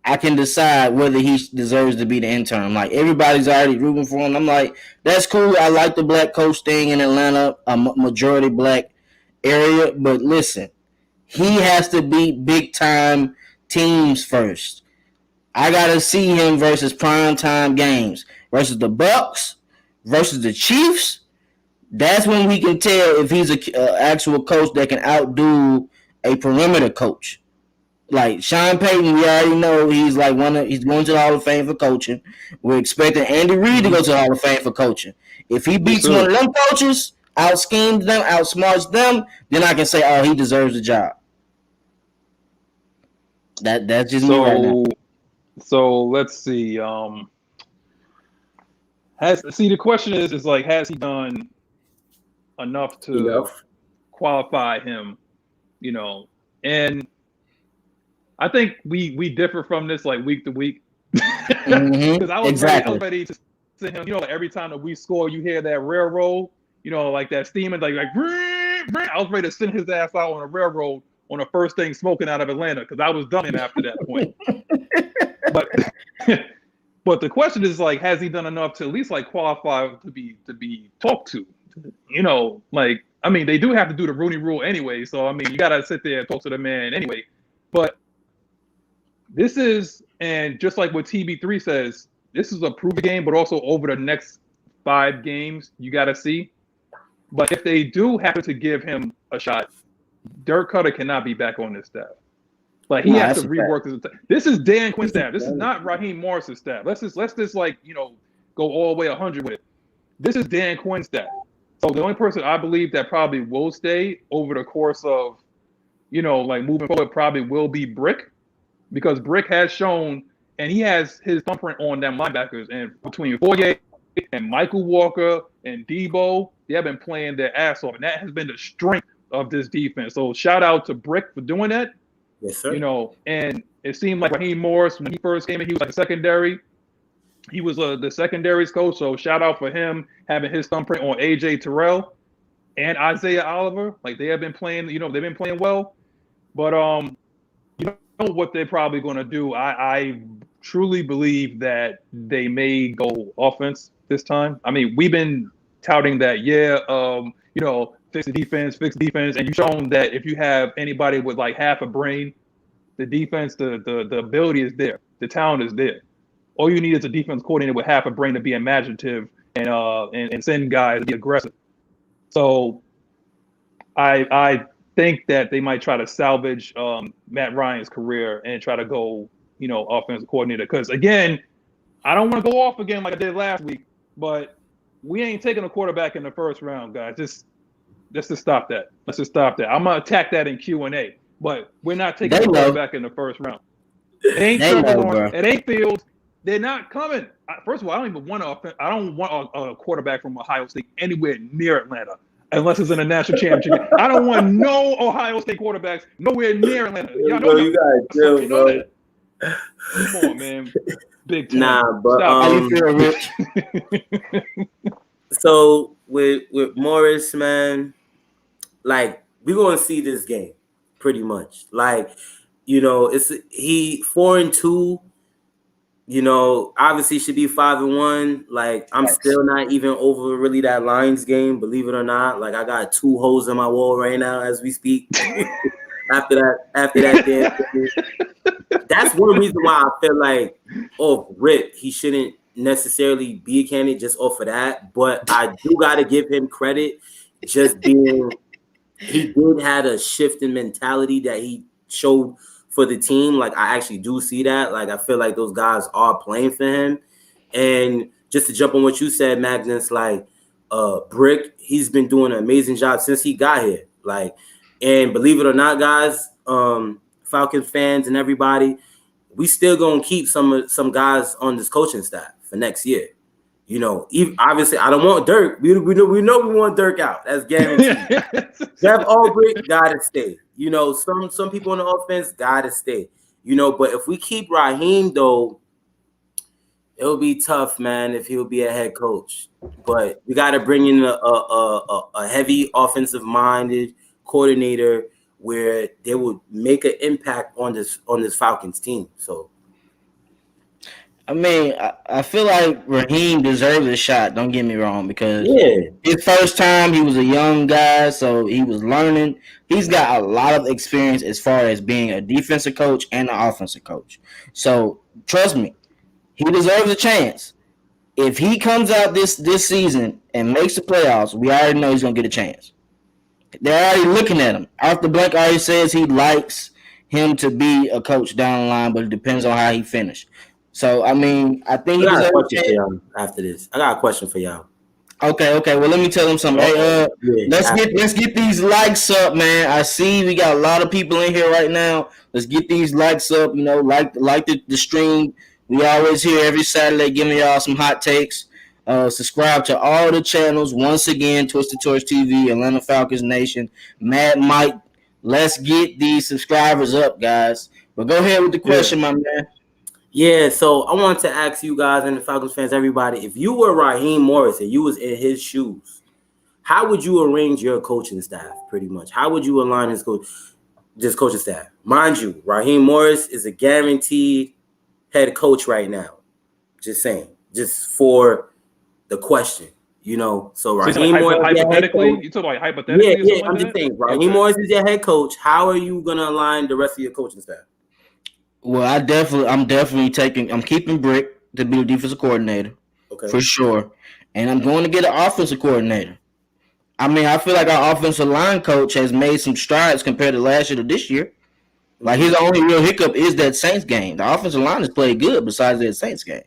S4: I can decide whether he deserves to be the interim. Like, everybody's already rooting for him. I'm like, that's cool. I like the black coach thing in Atlanta, a majority black area. But listen, he has to beat big-time teams first. I got to see him versus primetime games, versus the Bucks, versus the Chiefs. That's when we can tell if he's an actual coach that can outdo a perimeter coach. Like Sean Payton, we already know he's like he's going to the Hall of Fame for coaching. We're expecting Andy Reid to go to the Hall of Fame for coaching. If he beats one of them coaches, out-schemes them, outsmarts them, then I can say, oh, he deserves the job. That's just me right now.
S3: So let's see. The question is like, has he done enough to qualify him? And I think we differ from this like week to week. Because I was ready to send him. Like every time that we score, you hear that railroad. Like that steaming, like I was ready to send his ass out on a railroad on the first thing smoking out of Atlanta, because I was done after that point. But the question is like, has he done enough to at least like qualify to be talked to? They do have to do the Rooney Rule anyway. So you gotta sit there and talk to the man anyway. But this is, and just like what TB3 says, this is a prove game, but also over the next 5 games, you gotta see. But if they do happen to give him a shot, Dirk Cutter cannot be back on this staff. Like, he has to rework this. This is Dan Quinn's staff. This is not Raheem Morris's staff. Let's just go all the way 100 with it. This is Dan Quinn's staff. So the only person I believe that probably will stay over the course of, moving forward probably will be Brick, because Brick has shown, and he has his thumbprint on them linebackers. And between Foye and Michael Walker and Debo, they have been playing their ass off, and that has been the strength of this defense. So shout out to Brick for doing that.
S2: Yes, sir.
S3: And it seemed like Raheem Morris, when he first came in, he was like a secondary. He was the secondaries coach. So shout out for him having his thumbprint on AJ Terrell and Isaiah Oliver. Like, they have been playing, they've been playing well. But what they're probably going to do. I truly believe that they may go offense this time. We've been touting that, fix the defense, and you've shown that if you have anybody with like half a brain, the defense, the ability is there, the talent is there. All you need is a defense coordinator with half a brain to be imaginative and send guys to be aggressive. So I think that they might try to salvage Matt Ryan's career and try to go, offensive coordinator. Because again, I don't want to go off again like I did last week, but we ain't taking a quarterback in the first round, guys. Let's just stop that. I'm gonna attack that in Q&A, but we're not taking a quarterback in the first round. It ain't Trevor Lawrence. It ain't Fields. They're not coming. First of all, I don't want a quarterback from Ohio State anywhere near Atlanta. unless it's in a national championship. I don't want no Ohio State quarterbacks nowhere near Atlanta. Y'all know
S2: Bro,
S3: that.
S2: you gotta
S3: I
S2: chill,
S3: fucking know
S2: bro.
S3: that. Come on, man. Big Ten.
S2: Nah, but
S3: Stop.
S4: How you feel, Rich?
S2: So with Morris, man, like we're gonna see this game pretty much. Like, you know, he 4-2. You know, obviously should be 5-1. Like, I'm still not even over really that Lions game, believe it or not. Like, I got 2 holes in my wall right now as we speak. after that damn. That's one reason why I feel like, Rip, he shouldn't necessarily be a candidate just off of that. But I do gotta give him credit, just being he did have a shift in mentality that he showed for the team. Like, I actually do see that. Like, I feel like those guys are playing for him. And just to jump on what you said, Magnus, like, Brick, he's been doing an amazing job since he got here. Like, and believe it or not, guys, Falcons fans and everybody, we still gonna keep some guys on this coaching staff for next year. You know, obviously, I don't want Dirk. We know we want Dirk out. That's guaranteed. Jeff Albrecht gotta stay. You know, some people on the offense gotta stay. You know, but if we keep Raheem, though, it'll be tough, man. If he'll be a head coach, but we gotta bring in a heavy offensive minded coordinator where they would make an impact on this Falcons team. So.
S4: I mean, I feel like Raheem deserves a shot. Don't get me wrong, because his first time, he was a young guy, so he was learning. He's got a lot of experience as far as being a defensive coach and an offensive coach. So trust me, he deserves a chance. If he comes out this season and makes the playoffs, we already know he's gonna get a chance. They're already looking at him. Arthur Blank already says he likes him to be a coach down the line, but it depends on how he finishes. So, I mean, I think he deserves a chance.
S2: After this, I got a question for y'all.
S4: Okay. Well, let me tell them something. Hey, let's get these likes up, man. I see we got a lot of people in here right now. Let's get these likes up. You know, like the stream. We always here every Saturday giving y'all some hot takes. Subscribe to all the channels. Once again, Twisted Torch TV, Atlanta Falcons Nation, Mad Mike. Let's get these subscribers up, guys. But go ahead with the question, my man.
S2: Yeah, so I want to ask you guys and the Falcons fans, everybody, if you were Raheem Morris and you was in his shoes, how would you arrange your coaching staff, pretty much? How would you align this coaching staff? Mind you, Raheem Morris is a guaranteed head coach right now. Just saying, just for the question, you know. So Raheem Morris,
S3: hypothetically, you talk about hypothetically.
S2: Yeah, I'm just saying, Raheem Morris is your head coach. How are you gonna align the rest of your coaching staff?
S4: Well, I'm keeping Brick to be the defensive coordinator, for sure, and I'm going to get an offensive coordinator. I mean, I feel like our offensive line coach has made some strides compared to last year to this year. Like, his only real hiccup is that Saints game. The offensive line has played good besides that Saints game.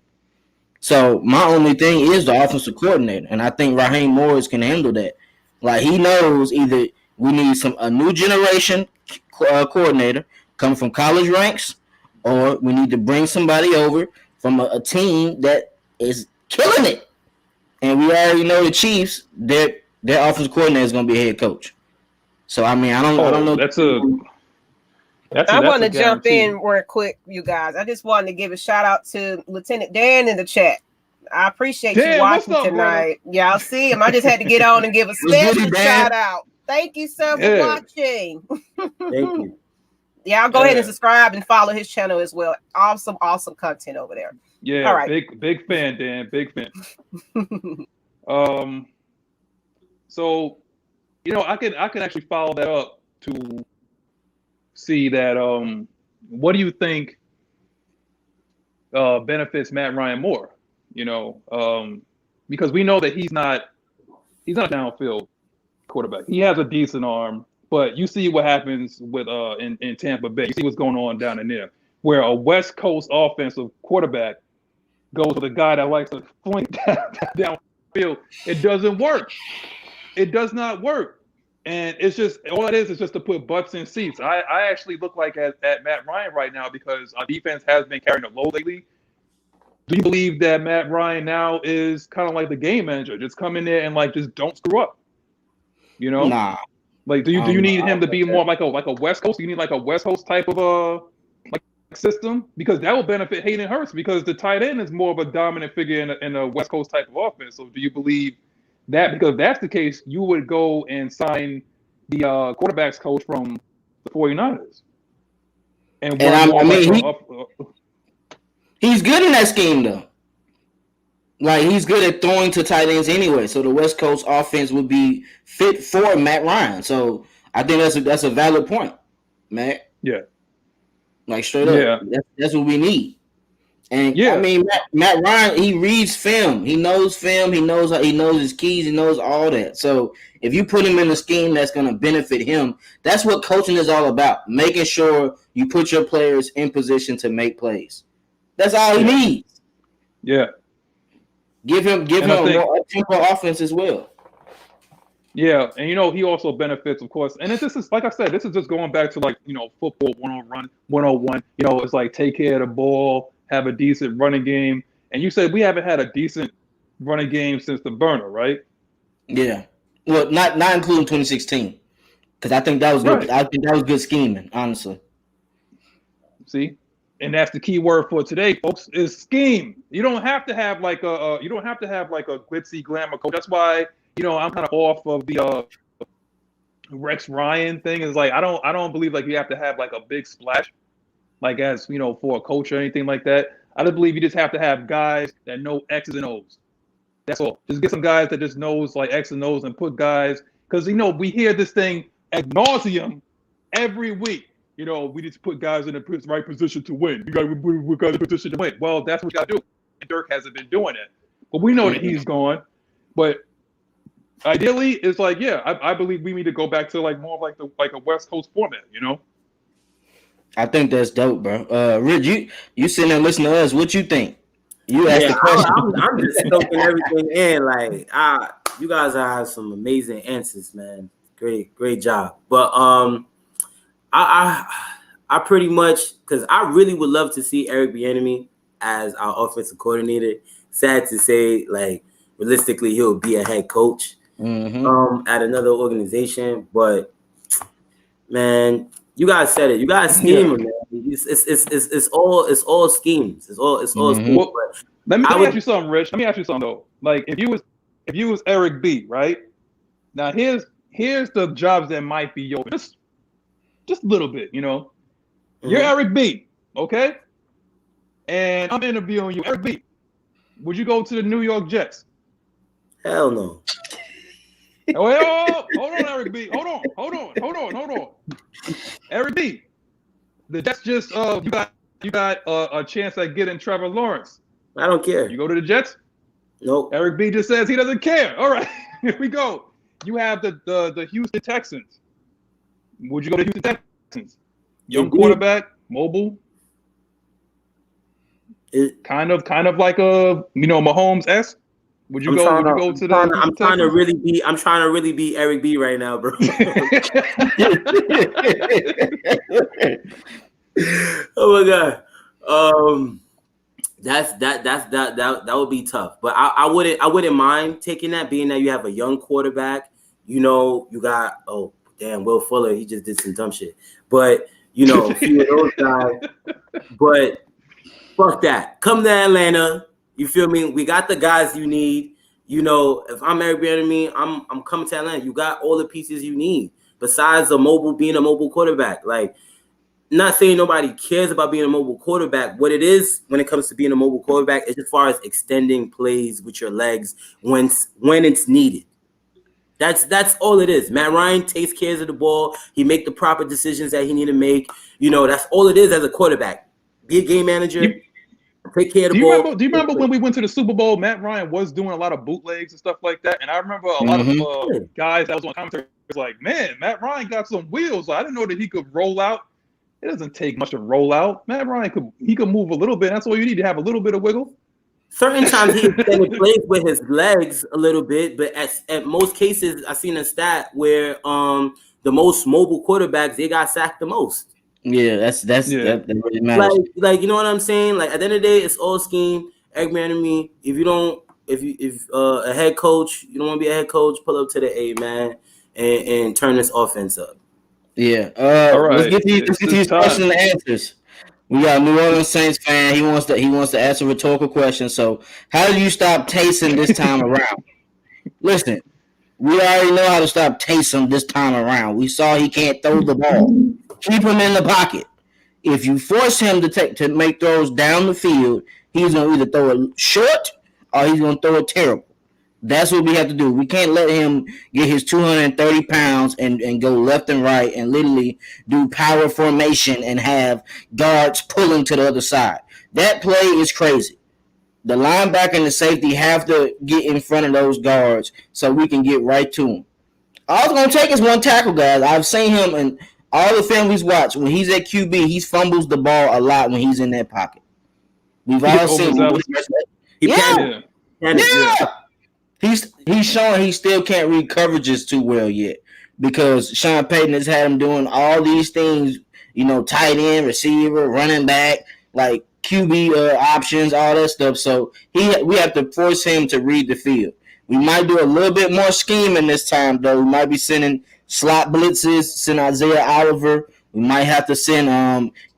S4: So my only thing is the offensive coordinator, and I think Raheem Morris can handle that. Like, he knows either we need a new generation coordinator coming from college ranks, or we need to bring somebody over from a team that is killing it. And we already know the Chiefs, their offensive coordinator is going to be a head coach. So, I mean, I don't know.
S1: I want to jump in real quick, you guys. I just wanted to give a shout out to Lieutenant Dan in the chat. I appreciate you watching tonight. Y'all see him. I just had to get on and give a special shout out. Thank you, sir, for watching.
S2: Thank you.
S1: Y'all go ahead and subscribe and follow his channel as well. Awesome content over there.
S3: Yeah, all right. Big fan, Dan. Big fan. So, you know, I can actually follow that up to see that. What do you think benefits Matt Ryan more? You know, because we know that he's not a downfield quarterback. He has a decent arm. But you see what happens with in Tampa Bay. You see what's going on down in there, where a West Coast offensive quarterback goes with a guy that likes to fling downfield. It doesn't work. It does not work, and it's just all it is just to put butts in seats. I actually look like at Matt Ryan right now because our defense has been carrying the load lately. Do you believe that Matt Ryan now is kind of like the game manager, just come in there and just don't screw up? You know,
S4: Nah.
S3: like do you need him to be more like a West Coast? You need like a West Coast type of like system, because that will benefit Hayden Hurst, because the tight end is more of a dominant figure in a West Coast type of offense. So do you believe that? Because if that's the case, you would go and sign the quarterbacks coach from the 49ers and run more
S4: he's good in that scheme though. Like, he's good at throwing to tight ends anyway. So the West Coast offense would be fit for Matt Ryan. So I think that's a valid point, Matt.
S3: Yeah.
S4: Like, straight up. That's what we need. And I mean, Matt Ryan, he reads film. He knows film. He knows his keys. He knows all that. So if you put him in a scheme that's going to benefit him, that's what coaching is all about. Making sure you put your players in position to make plays. That's all he needs.
S3: Yeah.
S4: Give him a more up-tempo offense as well.
S3: Yeah, and he also benefits, of course. And this is, like I said, this is just going back to football 101. It's like take care of the ball, have a decent running game. And you said we haven't had a decent running game since the burner, right?
S4: Yeah. Well, not including 2016, because I think that was good. I think that was good scheming, honestly.
S3: See. And that's the key word for today, folks, is scheme. You don't have to have like a glitzy glamour coach. That's why, I'm kind of off of the Rex Ryan thing. Is like I don't believe like you have to have like a big splash, like as for a coach or anything like that. I just believe you just have to have guys that know X's and O's. That's all. Just get some guys that just knows like X and O's, and put guys, because we hear this thing ad nauseum every week. We need to put guys in the right position to win. We got guys in position to win. Well, that's what you got to do. Dirk hasn't been doing it, but we know that he's gone. But ideally, it's like, I believe we need to go back to like more of like a West Coast format.
S4: I think that's dope, bro. Rich, you sitting there listening to us. What you think? You asked the question.
S2: I'm just soaking everything in. Like, you guys have some amazing answers, man. Great job. But I pretty much, because I really would love to see Eric Bieniemy as our offensive coordinator. Sad to say, like, realistically, he'll be a head coach at another organization. But man, you guys said it. You guys scheme, man. It's all schemes. It's all schemes.
S3: Well, let me ask you something, Rich. Let me ask you something though. Like, if you was Eric B, right? Now here's the jobs that might be yours. Just a little bit, You're Eric B, okay? And I'm interviewing you. Eric B, would you go to the New York Jets?
S2: Hell no.
S3: Hold on, Eric B. Hold on. Eric B, the Jets just you got a chance at getting Trevor Lawrence.
S2: I don't care.
S3: You go to the Jets?
S2: Nope.
S3: Eric B just says he doesn't care. All right, here we go. You have the Houston Texans. Would you go to Houston Texans? Young quarterback, mobile. Kind of like a Mahomes-esque. Would you go to the?
S2: I'm trying to really be Eric B right now, bro. Oh my god. That would be tough. But I wouldn't mind taking that, being that you have a young quarterback. You got Will Fuller, he just did some dumb shit. But a few of those guys. But fuck that. Come to Atlanta. You feel me? We got the guys you need. If I'm Eric Bieniemy, I'm coming to Atlanta. You got all the pieces you need. Besides being a mobile quarterback. Like, not saying nobody cares about being a mobile quarterback. What it is when it comes to being a mobile quarterback is as far as extending plays with your legs when it's needed. That's all it is. Matt Ryan takes care of the ball. He make the proper decisions that he need to make. That's all it is as a quarterback. Be a game manager. Take care of the ball.
S3: Do you remember when we went to the Super Bowl? Matt Ryan was doing a lot of bootlegs and stuff like that. And I remember a lot of guys that was on commentary was like, man, Matt Ryan got some wheels. I didn't know that he could roll out. It doesn't take much to roll out. Matt Ryan could move a little bit. That's all you need to have a little bit of wiggle.
S2: Certain times he extended plays with his legs a little bit, but at most cases, I've seen a stat where the most mobile quarterbacks, they got sacked the most.
S4: Yeah, that really matters.
S2: Like you know what I'm saying? Like, at the end of the day, it's all scheme. Eric Bieniemy, if a head coach, you don't want to be a head coach, pull up to the A, man. and turn this offense up.
S4: Yeah.
S3: All
S4: Let's
S3: right.
S4: get these questions and answers. We got a New Orleans Saints fan. He wants to ask a rhetorical question. So, how do you stop Taysom this time around? Listen, we already know how to stop Taysom this time around. We saw he can't throw the ball. Keep him in the pocket. If you force him to make throws down the field, he's gonna either throw it short or he's gonna throw it terrible. That's what we have to do. We can't let him get his 230 pounds and go left and right and literally do power formation and have guards pulling to the other side. That play is crazy. The linebacker and the safety have to get in front of those guards so we can get right to them. All it's going to take is one tackle, guys. I've seen him in all the families watch. When he's at QB, he fumbles the ball a lot when he's in that pocket. We've all seen him.
S2: Yeah.
S4: He's showing he still can't read coverages too well yet because Sean Payton has had him doing all these things, tight end, receiver, running back, like QB options, all that stuff. So we have to force him to read the field. We might do a little bit more scheming this time, though. We might be sending slot blitzes, send Isaiah Oliver. We might have to send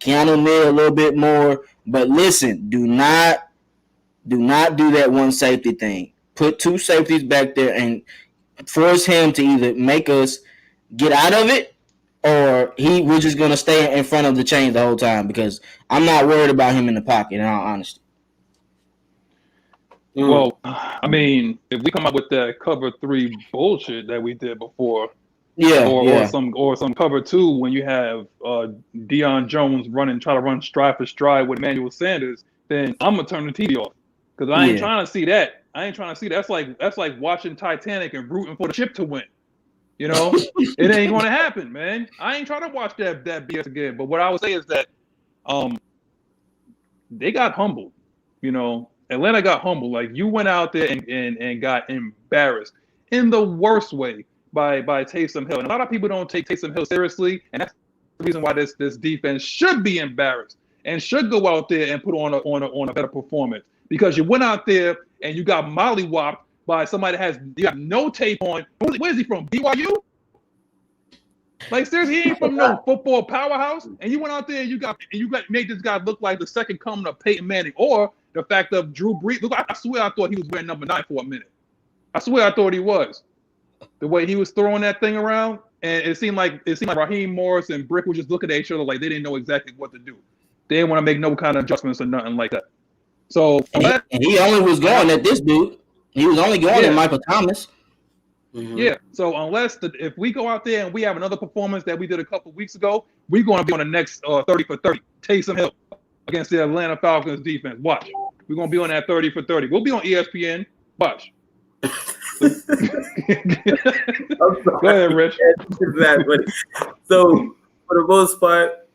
S4: Keanu Neal a little bit more. But listen, do not do that one safety thing. Put two safeties back there and force him to either make us get out of it or we're just going to stay in front of the chains the whole time because I'm not worried about him in the pocket, in all honesty.
S3: Well, I mean, if we come up with that cover 3 bullshit that we did before, or some cover 2 when you have Deion Jones try to run stride for stride with Emmanuel Sanders, then I'm gonna turn the TV off because I ain't trying to see that. That's like watching Titanic and rooting for the ship to win. It ain't gonna happen, man. I ain't trying to watch that BS again. But what I would say is that they got humbled. Atlanta got humbled. Like you went out there and got embarrassed in the worst way by Taysom Hill. And a lot of people don't take Taysom Hill seriously, and that's the reason why this defense should be embarrassed and should go out there and put on a better performance. Because you went out there and you got mollywopped by somebody that you got no tape on. Where is he from? BYU? Like seriously, he ain't from no football powerhouse. And you went out there and you got made this guy look like the second coming of Peyton Manning, or the fact of Drew Brees. Look, I swear I thought he was wearing number 9 for a minute. I swear I thought he was. The way he was throwing that thing around, and it seemed like Raheem Morris and Brick were just looking at each other like they didn't know exactly what to do. They didn't want to make no kind of adjustments or nothing like that. So
S4: and he only was going at this dude. He was only going at Michael Thomas.
S3: Mm-hmm. Yeah. So if we go out there and we have another performance that we did a couple weeks ago, we're going to be on the next 30 for 30. Taysom Hill against the Atlanta Falcons defense. Watch. We're going to be on that 30 for 30. We'll be on ESPN. Watch. Go ahead, Rich.
S2: So for the most part,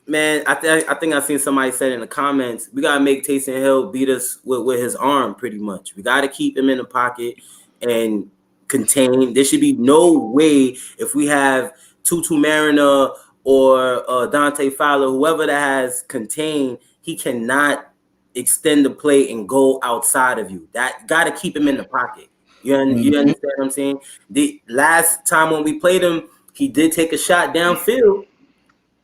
S2: man, I think I seen somebody said in the comments, we gotta make Taysom Hill beat us with his arm pretty much. We gotta keep him in the pocket and contain. There should be no way if we have Tutu Mariner or Dante Fowler, whoever that has contained, he cannot extend the play and go outside of you. That gotta keep him in the pocket. You understand what I'm saying? The last time when we played him, he did take a shot downfield.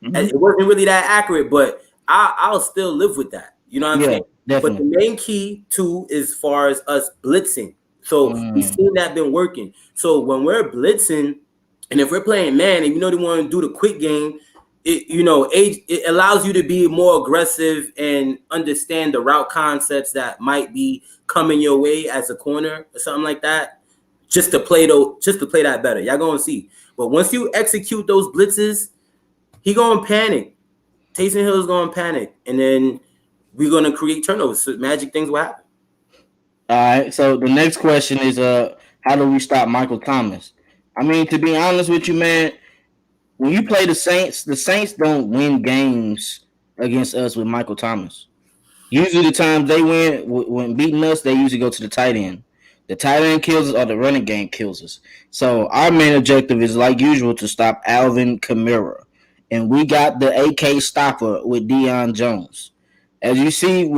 S2: Mm-hmm. It wasn't really that accurate, but I'll still live with that. You know what I'm saying? Definitely. But the main key too, as far as us blitzing. So we've seen that been working. So when we're blitzing, and if we're playing man, and they want to do the quick game, it allows you to be more aggressive and understand the route concepts that might be coming your way as a corner or something like that. Just to play that better. Y'all gonna see. But once you execute those blitzes, he gonna panic. Taysom Hill is gonna panic, and then we're gonna create turnovers. So magic things will happen.
S4: All right. So the next question is, how do we stop Michael Thomas? I mean, to be honest with you, man, when you play the Saints don't win games against us with Michael Thomas. Usually the times they win when beating us, they usually go to the tight end. The tight end kills us or the running game kills us. So our main objective is, like usual, to stop Alvin Kamara. And we got the AK stopper with Deion Jones. As you see,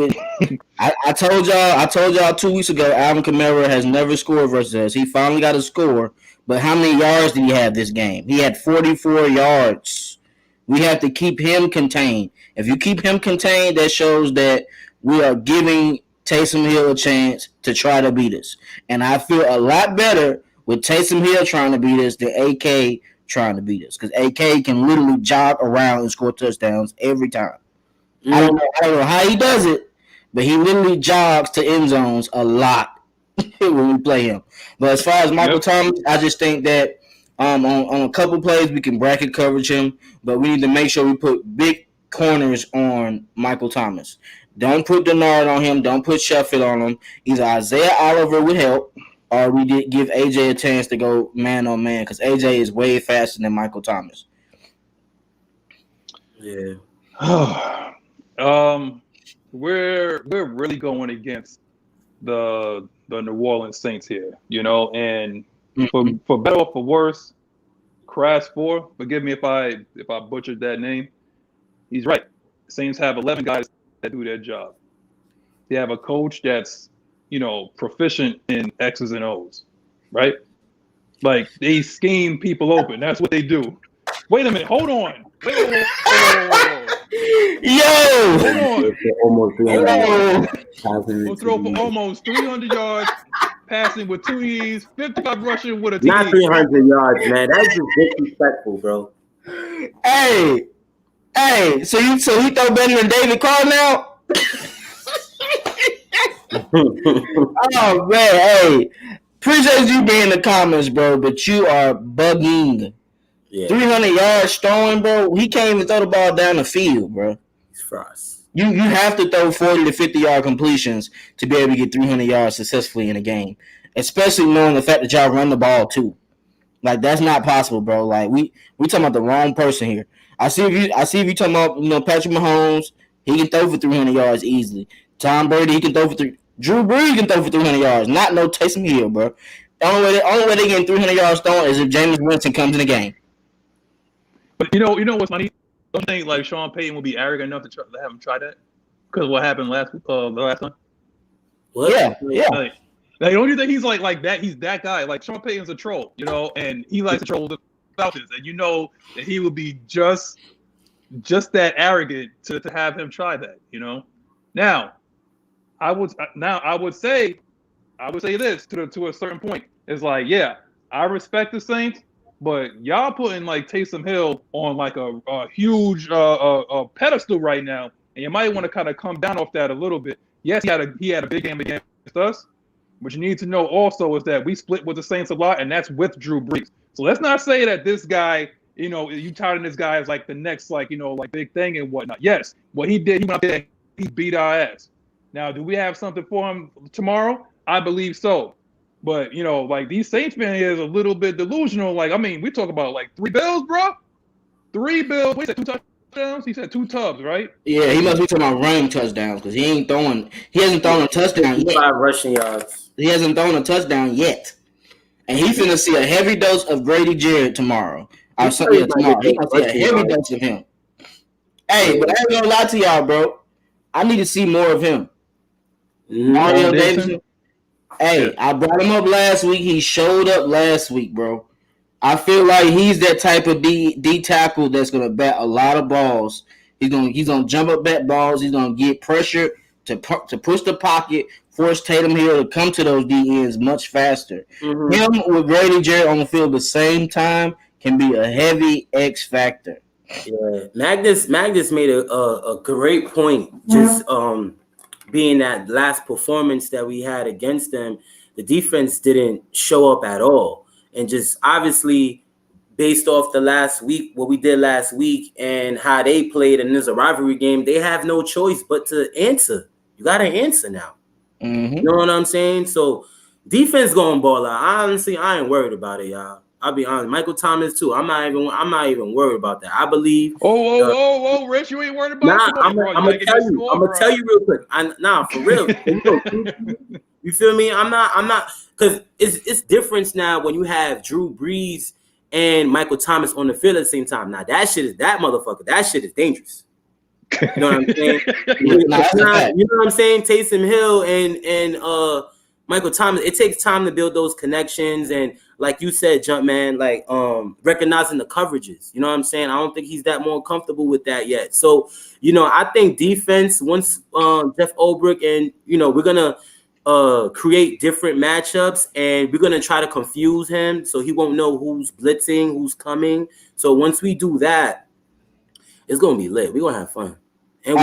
S4: I told y'all 2 weeks ago, Alvin Kamara has never scored versus us. He finally got a score, but how many yards did he have this game? He had 44 yards. We have to keep him contained. If you keep him contained, that shows that we are giving Taysom Hill a chance to try to beat us. And I feel a lot better with Taysom Hill trying to beat us than AK trying to beat us, because AK can literally jog around and score touchdowns every time. I don't know how he does it, but he literally jogs to end zones a lot when we play him. But as far as Michael Thomas, I just think that on a couple plays we can bracket coverage him, but we need to make sure we put big corners on Michael Thomas. Don't put Denard on him. Don't put Sheffield on him. Either Isaiah Oliver would help, or we did give AJ a chance to go man on man, because AJ is way faster than Michael Thomas.
S2: Yeah.
S3: We're really going against the New Orleans Saints here, and for better or for worse, Crash 4, forgive me if I butchered that name. He's right. Saints have 11 guys that do their job. They have a coach that's, proficient in X's and O's, right? Like, they scheme people open. That's what they do. Wait a minute. Hold on. Wait.
S4: Yo!
S3: Hold on. We'll throw for almost 300 yards, passing with 2 E's, 55 rushing with a TD.
S2: Not 300 yards, man. That's just disrespectful, bro.
S4: Hey, so he throw better than David Carr now? Oh man, hey, appreciate you being in the comments, bro, but you are bugging. Yeah. 300 yards throwing, bro. He can't even throw the ball down the field, bro.
S2: He's frost.
S4: You have to throw 40 to 50 yard completions to be able to get 300 yards successfully in a game, especially knowing the fact that y'all run the ball too. Like, that's not possible, bro. Like, we talking about the wrong person here. I see if you talking about, Patrick Mahomes, he can throw for 300 yards easily. Tom Brady, he can throw for Drew Brees can throw for 300 yards. Not no Taysom Hill, bro. The only way they getting 300 yards thrown is if Jameis Winston comes in the game.
S3: But you know what's funny? Don't you think like Sean Payton would be arrogant enough to have him try that? Because what happened the last time?
S4: What? Yeah.
S3: Like, don't you think he's like that? He's that guy. Like, Sean Payton's a troll, and he likes to troll the Falcons, and that he would be just that arrogant to have him try that. Now, I would say this to a certain point. It's like, yeah, I respect the Saints, but y'all putting like Taysom Hill on like a huge pedestal right now, and you might want to kind of come down off that a little bit. Yes, he had a big game against us, but you need to know also is that we split with the Saints a lot, and that's with Drew Brees. So let's not say that this guy, you touting this guy as like the next like big thing and whatnot. Yes, what he did, he went out there, he beat our ass. Now, do we have something for him tomorrow? I believe so. But, like, these Saints fans is a little bit delusional. Like, I mean, we talk about, like, 3 bills, bro. 3 bills. Wait, 2 touchdowns? He said 2 tubs, right?
S4: Yeah, he must be talking about running touchdowns because he hasn't thrown a touchdown yet.
S2: 5 rushing yards.
S4: He hasn't thrown a touchdown yet. And he's finna see a heavy dose of Grady Jarrett tomorrow. Tomorrow. He's gonna see a heavy dose of him. Hey, but I ain't gonna lie to y'all, bro. I need to see more of him. Mario Davidson. Hey, I brought him up last week. He showed up last week, bro. I feel like he's that type of D tackle that's gonna bat a lot of balls. He's gonna jump up bat balls. He's gonna get pressure to push the pocket, force Tatum Hill to come to those D ends much faster. Mm-hmm. Him with Grady Jarrett on the field at the same time can be a heavy X factor.
S2: Yeah, Magnus made a great point. Just being that last performance that we had against them, the defense didn't show up at all, and just obviously based off the last week, what we did last week, and how they played, and there's a rivalry game, they have no choice but to answer. You got to answer now. Mm-hmm. You know what I'm saying? So defense going ball out. Honestly, I ain't worried about it, y'all. I'll be honest. Michael Thomas too. I'm not even worried about that. I believe.
S3: Oh, Rich, you ain't worried about it.
S2: I'm gonna tell you real quick. For real. You feel me? I'm not because it's different now when you have Drew Brees and Michael Thomas on the field at the same time. Now that shit is dangerous. You know what I'm saying? You know what I'm saying? Taysom Hill and Michael Thomas. It takes time to build those connections, and like you said, Jumpman, like recognizing the coverages. You know what I'm saying? I don't think he's that more comfortable with that yet. So, I think defense, once Jeff Ulbrich, and we're gonna create different matchups, and we're gonna try to confuse him so he won't know who's blitzing, who's coming. So once we do that, it's gonna be lit. We're gonna have fun. And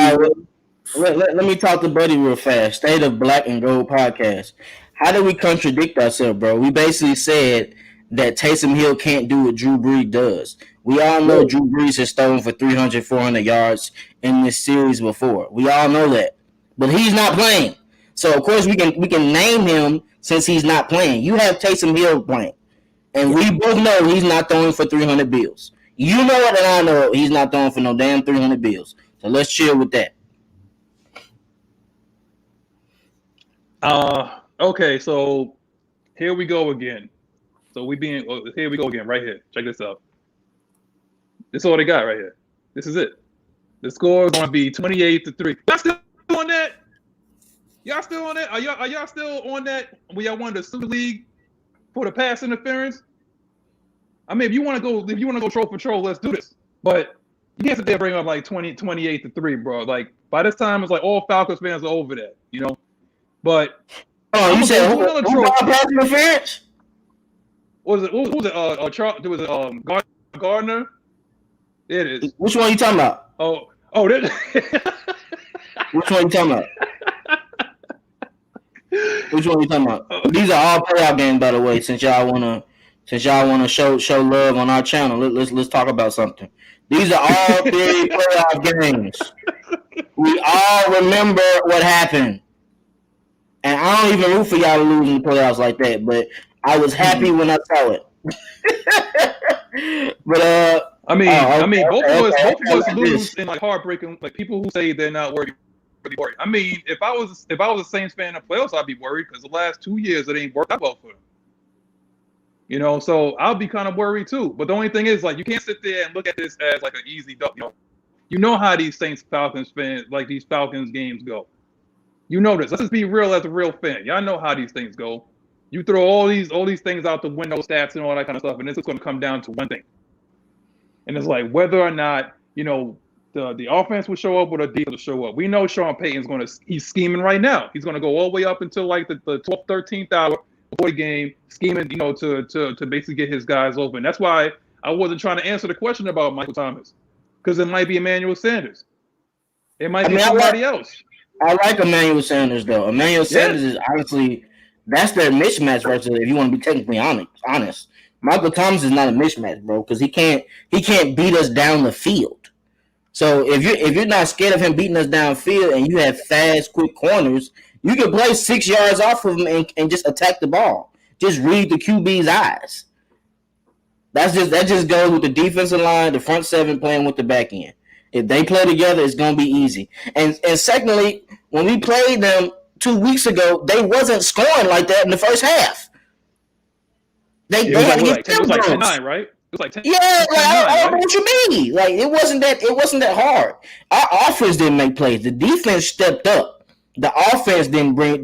S4: let me talk to Buddy real fast. State of Black and Gold podcast. How do we contradict ourselves, bro? We basically said that Taysom Hill can't do what Drew Brees does. We all know Drew Brees has thrown for 300, 400 yards in this series before. We all know that. But he's not playing. So, of course, we can name him since he's not playing. You have Taysom Hill playing. And we both know he's not throwing for 300 bills. You know it, and I know he's not throwing for no damn 300 bills. So let's chill with that.
S3: Okay, so here we go again. So here we go again, right here. Check this out. This is all they got right here. This is it. The score is going to be 28-3. Y'all still on that? Y'all still on that? Are y'all still on that? When y'all won the Super League for the pass interference? I mean, if you want to go troll for troll, let's do this. But you can't sit there and bring up like 28-3, bro. Like by this time, it's like all Falcons fans are over that, But
S4: you said who pass interference?
S3: What was it? Gardner. It is.
S4: Which one are you talking about?
S3: Oh,
S4: Which one are you talking about? Which one are you talking about? These are all playoff games, by the way. Since y'all wanna show love on our channel, let's talk about something. These are all 3 playoff games. We all remember what happened, and I don't even root for y'all to lose in the playoffs like that. But I was happy when I saw it. But
S3: both of us lose in like heartbreaking. Like people who say they're not worried. Really worried. I mean, if I was a Saints fan in the playoffs, I'd be worried because the last 2 years it ain't worked out well for them. So I'll be kind of worried too. But the only thing is, like, you can't sit there and look at this as like an easy dub. You know how these Saints Falcons fans, like these Falcons games go. You know this. Let's just be real as a real fan. Y'all know how these things go. You throw all these things out the window, stats and all that kind of stuff, and it's just going to come down to one thing. And it's like whether or not the offense will show up or the defense will show up. We know Sean Payton's he's scheming right now. He's going to go all the way up until like the 12th, 13th hour before the game, scheming, to basically get his guys open. That's why I wasn't trying to answer the question about Michael Thomas, because it might be Emmanuel Sanders. It might be somebody else.
S4: I like Emmanuel Sanders though. Emmanuel Sanders is honestly that's their mismatch versus if you want to be technically honest. Michael Thomas is not a mismatch, bro, because he can't beat us down the field. So if you're not scared of him beating us downfield and you have fast, quick corners, you can play 6 yards off of him and just attack the ball. Just read the QB's eyes. That just goes with the defensive line, the front seven playing with the back end. If they play together, it's gonna be easy. And secondly, when we played them 2 weeks ago, they wasn't scoring like that in the first half. They had to get
S3: it was like 10-9, right? It was like 10.
S4: Yeah, I don't know what you mean. Like it wasn't that hard. Our offense didn't make plays. The defense stepped up. The offense didn't bring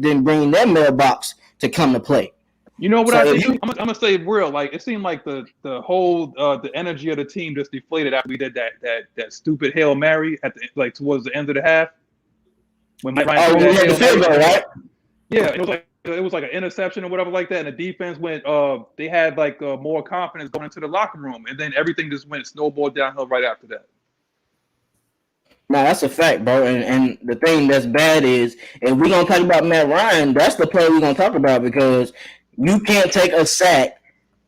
S4: their mailbox to come to play.
S3: You know what I think? I'm gonna say real. Like it seemed like the whole the energy of the team just deflated after we did that stupid Hail Mary at towards the end of the half. When Mike Ryan
S4: we had the field goal, right?
S3: Yeah, it was like an interception or whatever like that, and the defense went. They had more confidence going into the locker room, and then everything just went snowballed downhill right after that.
S4: No, that's a fact, bro. And the thing that's bad is if we're gonna talk about Matt Ryan, that's the player we're gonna talk about because you can't take a sack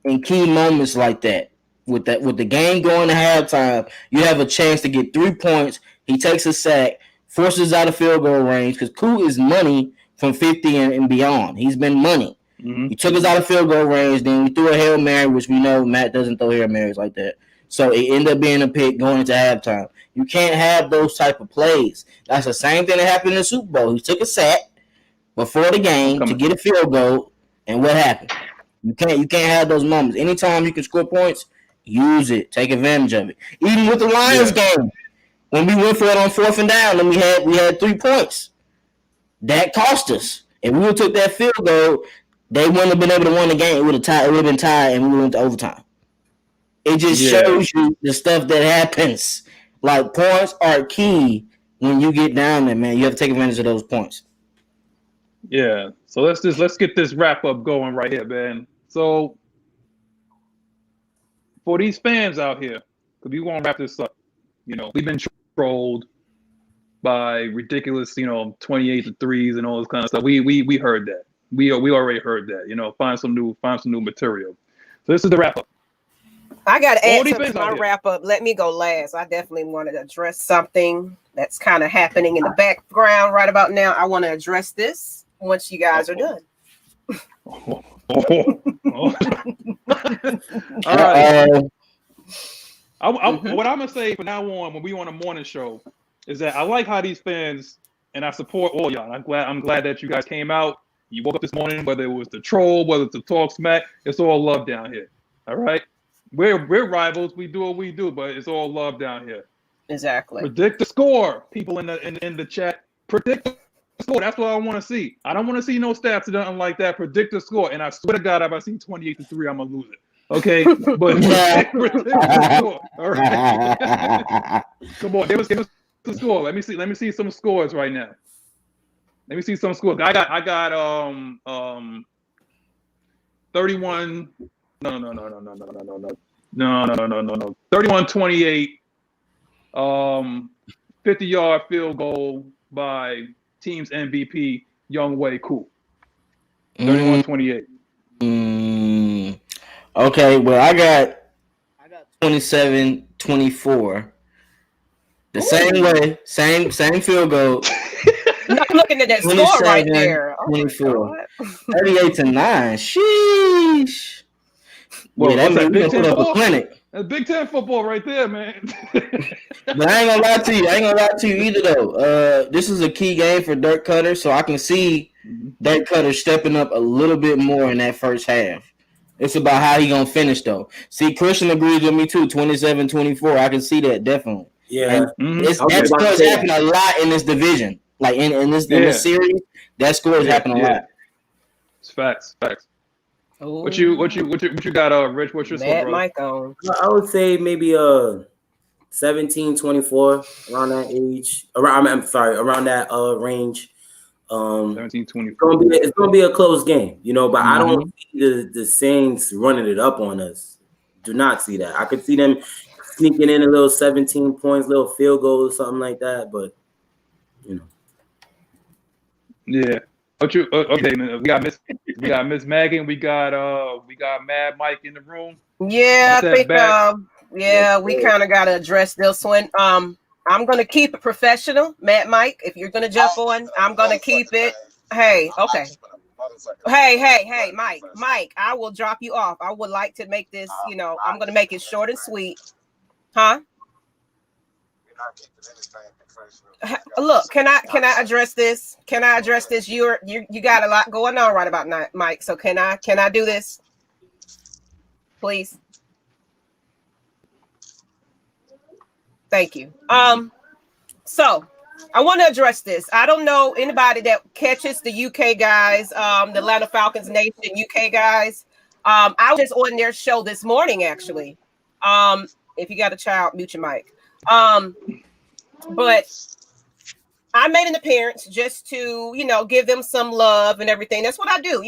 S4: in key moments like that. With the game going to halftime, you have a chance to get 3 points. He takes a sack, forces out of field goal range because Koo is money from 50 and beyond. He's been money. Mm-hmm. He took us out of field goal range. Then we threw a Hail Mary, which we know Matt doesn't throw Hail Marys like that. So it ended up being a pick going into halftime. You can't have those type of plays. That's the same thing that happened in the Super Bowl. He took a sack before the game to get a field goal, and what happened? You can't have those moments. Anytime you can score points, use it. Take advantage of it. Even with the Lions game, when we went for it on 4th and down, and we had 3 points. That cost us. If we would have took that field goal, they wouldn't have been able to win the game. It would have been tied, and we went to overtime. It just shows you the stuff that happens. Like, points are key when you get down there, man. You have to take advantage of those points.
S3: Yeah. So let's get this wrap up going right here, man. So for these fans out here, because we want to wrap this up. We've been trolled by ridiculous, 28 to threes and all this kind of stuff. We heard that. We already heard that. Find some new material. So this is the wrap up.
S1: I got to add to my wrap up. Let me go last. I definitely wanted to address something that's kind of happening in the background right about now. I want to address this once you guys are done.
S3: All right. What I'm gonna say from now on, when we on a morning show, is that I like how these fans, and I support all y'all. I'm glad that you guys came out. You woke up this morning, whether it was the troll, whether it's the talk smack, it's all love down here. All right, we're rivals. We do what we do, but it's all love down here.
S1: Exactly.
S3: Predict the score, people in the chat. Predict the score. That's what I want to see. I don't want to see no stats or nothing like that. Predict the score, and I swear to God, if I see 28 to 3, I'm gonna lose it. Okay, but predict the score. All right. Come on, give us the score. Let me see some scores right now. Let me see some scores. I got 31. No. 31-28. 50-yard field goal by team's MVP, Younghoe Koo. 31-28.
S4: Okay, well, I got 27-24. The same way, same field goal.
S1: I'm looking at that score right there.
S4: 24. 38-9. Sheesh.
S3: Well,
S4: yeah, that means we're gonna put up a clinic.
S3: That's Big Ten football right there, man.
S4: But I ain't gonna lie to you either, though. This is a key game for Dirk Cutter, so I can see Dirk Cutter stepping up a little bit more in that first half. It's about how he gonna finish, though. See, Christian agrees with me too. 27-24. I can see that definitely.
S2: Yeah,
S4: that score is happening a lot in this division. Like in this series, that score is happening a lot.
S3: It's facts. Ooh. What you got, Rich? What's your score, bro?
S1: Mike on.
S2: I would say maybe 17-24 around that age. Around that range.
S3: 17-24.
S2: It's gonna be a close game, but I don't see the Saints running it up on us. Do not see that. I could see them sneaking in a little 17 points, little field goal or something like that, but
S3: Yeah. Okay, we got Ms Maggie, and we got Mad Mike in the room.
S1: Yeah, I think we kind of got to address this one. I'm going to keep it professional, Mad Mike. If you're going to jump on, I'm going to keep it. Hey, okay. Hey, Mike, I will drop you off. I would like to make this, I'm going to make it short and sweet. Huh? Look, can I address this? Can I address this? You got a lot going on right about now, Mike. So can I do this? Please. Thank you. So I want to address this. I don't know anybody that catches the UK guys, the Atlanta Falcons Nation UK guys. I was just on their show this morning, actually. If you got a child, mute your mic. But I made an appearance just to, give them some love and everything. That's what I do.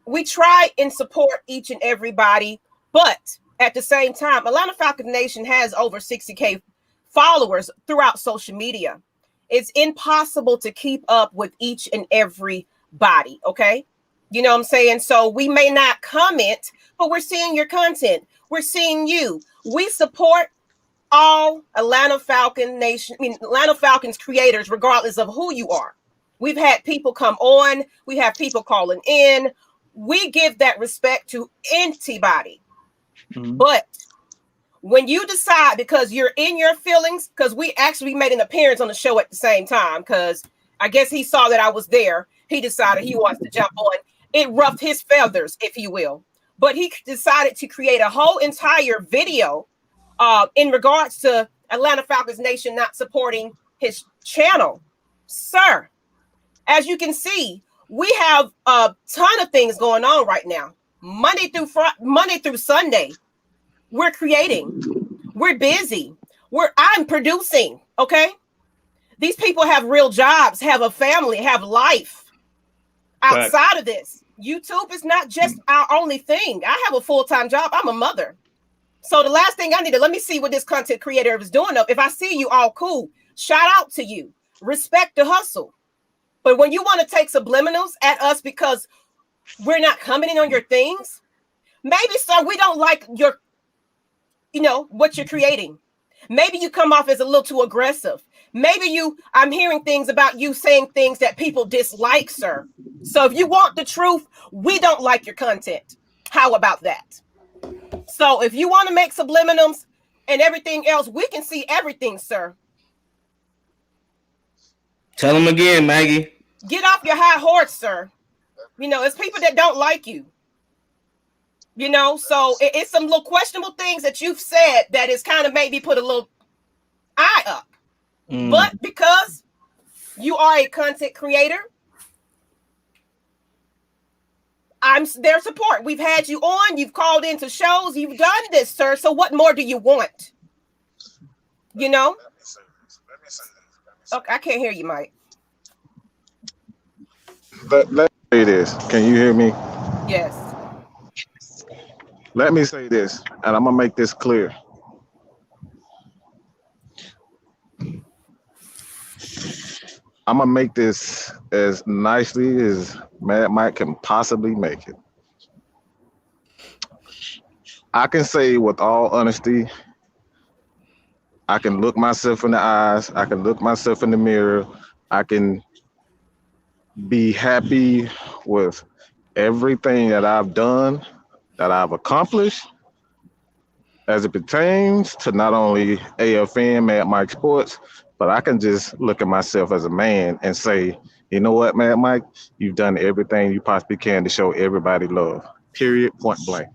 S1: We try and support each and everybody, but at the same time, Atlanta Falcons Nation has over 60K followers throughout social media. It's impossible to keep up with each and every body. Okay. You know what I'm saying? So we may not comment, but we're seeing your content. We're seeing you. We support all Atlanta Falcons Nation, Atlanta Falcons creators, regardless of who you are. We've had people come on. We have people calling in. We give that respect to anybody. Mm-hmm. But when you decide, because you're in your feelings, because we actually made an appearance on the show at the same time, because I guess he saw that I was there. He decided he wants to jump on. It ruffled his feathers, if you will. But he decided to create a whole entire video in regards to Atlanta Falcons Nation not supporting his channel. Sir, as you can see, we have a ton of things going on right now. Monday through Sunday, we're creating. We're busy. I'm producing, okay? These people have real jobs, have a family, have life outside of this. YouTube is not just our only thing. I have a full-time job. I'm a mother. So the last thing I need to, let me see what this content creator is doing up. If I see you, all cool. Shout out to you. Respect the hustle. But when you want to take subliminals at us because we're not commenting on your things, maybe, sir, we don't like your, what you're creating. Maybe you come off as a little too aggressive. Maybe I'm hearing things about you saying things that people dislike, sir. So if you want the truth, we don't like your content. How about that? So if you want to make subliminals and everything else, we can see everything, sir.
S4: Tell them again, Maggie.
S1: Get off your high horse, sir. It's people that don't like you. So it's some little questionable things that you've said that is kind of made me put a little eye up. But because you are a content creator, I'm their support. We've had you on. You've called into shows. You've done this, sir. So what more do you want? Let me say this. Okay, I can't hear you, Mike.
S5: Let me say this. Can you hear me?
S1: Yes.
S5: Let me say this, and I'm going to make this clear. I'm going to make this as nicely as Mad Mike can possibly make it. I can say with all honesty, I can look myself in the eyes. I can look myself in the mirror. I can be happy with everything that I've done, that I've accomplished, as it pertains to not only AFN, Mad Mike Sports, but I can just look at myself as a man and say, you know what, Mad Mike, you've done everything you possibly can to show everybody love, period, point blank.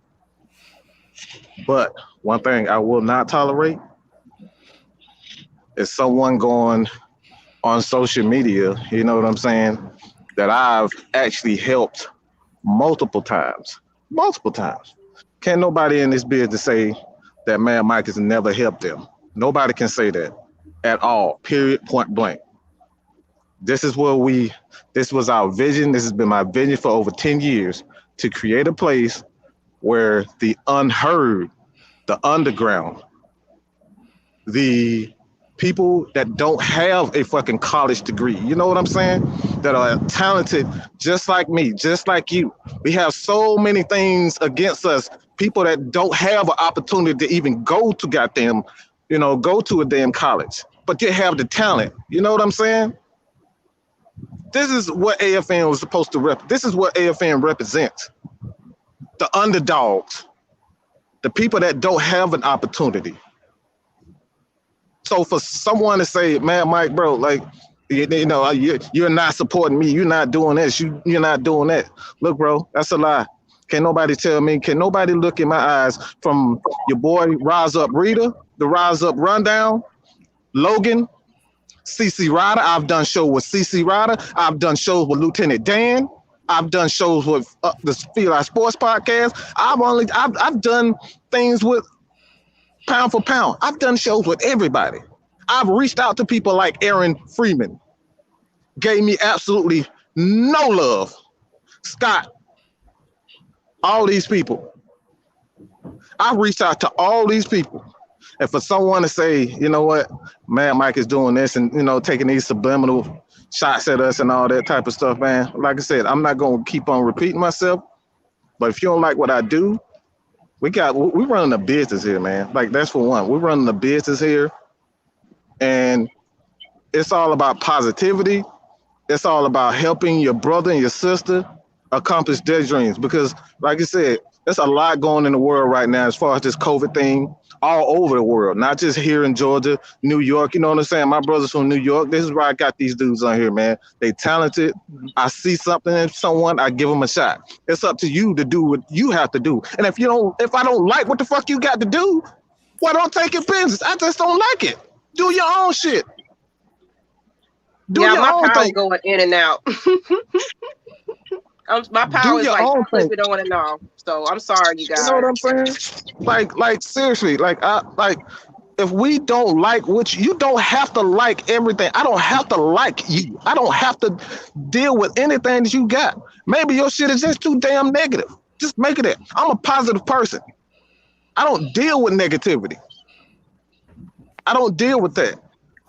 S5: But one thing I will not tolerate is someone going on social media, you know what I'm saying, that I've actually helped multiple times. Can't nobody in this business say that Mad Mike has never helped them. Nobody can say that at all, period, point blank. This was our vision. This has been my vision for over 10 years, to create a place where the unheard, the underground, the people that don't have a fucking college degree, you know what I'm saying? That are talented just like me, just like you. We have so many things against us, people that don't have an opportunity to even go to go to a damn college, but you have the talent. You know what I'm saying? This is what AFN was supposed to this is what AFN represents. The underdogs, the people that don't have an opportunity. So for someone to say, man, Mike, bro, like, you're not supporting me. You're not doing this. You're not doing that. Look, bro, that's a lie. Can't nobody tell me. Can nobody look in my eyes from your boy Rise Up Rita, the Rise Up Rundown, Logan, CC Ryder. I've done shows with CC Ryder. I've done shows with Lieutenant Dan. I've done shows with the Feel Our Sports podcast. I've done things with Pound for Pound. I've done shows with everybody. I've reached out to people like Aaron Freeman. Gave me absolutely no love. Scott. All these people. I've reached out to all these people. And for someone to say, you know what, Mad Mike is doing this and, taking these subliminal shots at us and all that type of stuff, man. Like I said, I'm not going to keep on repeating myself. But if you don't like what I do, we're running a business here, man. Like, that's for one. We're running a business here. And it's all about positivity. It's all about helping your brother and your sister accomplish their dreams. Because, like I said, there's a lot going in the world right now as far as this COVID thing, all over the world, not just here in Georgia, New York. You know what I'm saying? My brother's from New York. This is why I got these dudes on here, man. They talented. I see something in someone, I give them a shot. It's up to you to do what you have to do. And if I don't like what the fuck you got to do, Well, don't take your business. I just don't like it. Do your own shit. Do
S1: Yeah,
S5: your
S1: my
S5: own
S1: power
S5: thing.
S1: going in and out. My
S5: Do
S1: power is
S5: your
S1: like
S5: own thing.
S1: flipping on and off. So I'm sorry, you
S5: You know what
S1: guys.
S5: I'm saying? Like seriously, if we don't like what you don't have to like everything. I don't have to like you. I don't have to deal with anything that you got. Maybe your shit is just too damn negative. Just make it that. I'm a positive person. I don't deal with negativity. I don't deal with that.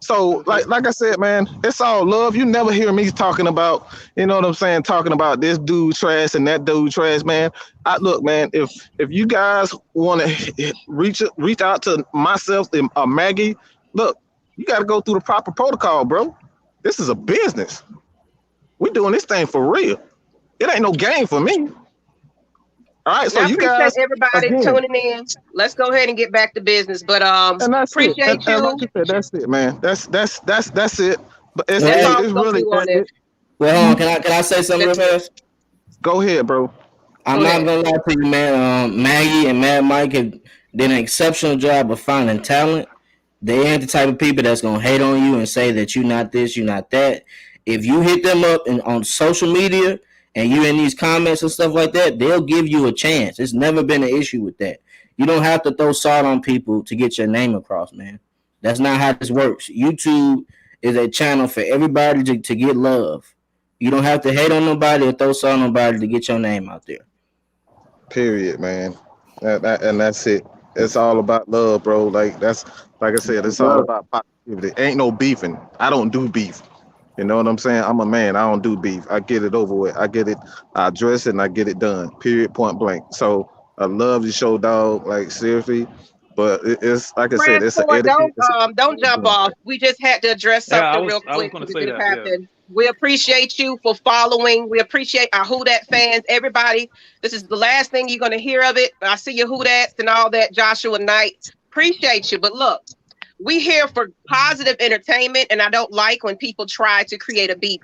S5: So like I said, man, it's all love. You never hear me talking about, you know what I'm saying, talking about this dude trash and that dude trash, man. Look, man, if you guys want to reach out to myself and Maggie, look, you got to go through the proper protocol, bro. This is a business. We're doing this thing for real. It ain't no game for me. All right, so
S1: Now I
S5: you
S1: appreciate
S5: guys,
S1: everybody
S5: again,
S1: tuning in. Let's go ahead and get back to business. But
S5: and that's it.
S1: appreciate
S5: And like
S1: you.
S5: you said, that's it, man. That's it. But
S1: That's all
S5: it's
S1: we're gonna
S5: really
S1: do on this.
S4: Well, hold on. Can I say something real
S1: That's it.
S4: fast?
S5: go ahead, bro.
S4: I'm
S1: Go
S4: not
S1: ahead.
S4: gonna lie to you, man. Maggie and Mad Mike have did an exceptional job of finding talent. They ain't the type of people that's gonna hate on you and say that you're not this, you're not that. If you hit them up on social media and you in these comments and stuff like that, they'll give you a chance. It's never been an issue with that. You don't have to throw salt on people to get your name across, man. That's not how this works. YouTube is a channel for everybody to get love. You don't have to hate on nobody or throw salt on nobody to get your name out there.
S5: Period, man. And that's it. It's all about love, bro. Like I said, it's all about positivity. Ain't no beefing. I don't do beef. You know what I'm saying? I'm a man. I don't do beef. I get it over with. I get it. I address it and I get it done. Period. Point blank. So I love the show, dog. Like seriously. But it's like I said, it's an
S1: Transport,
S5: etiquette. It's a
S1: don't jump off. We just had to address
S3: Yeah,
S1: something real
S3: I was
S1: quick
S3: gonna
S1: because
S3: say
S1: it have
S3: that. Yeah.
S1: happened. We appreciate you for following. We appreciate our Who Dat fans, everybody. This is the last thing you're gonna hear of it. I see your Who Dats and all that, Joshua Knight. Appreciate you. But look, we here for positive entertainment, and I don't like when people try to create a beef.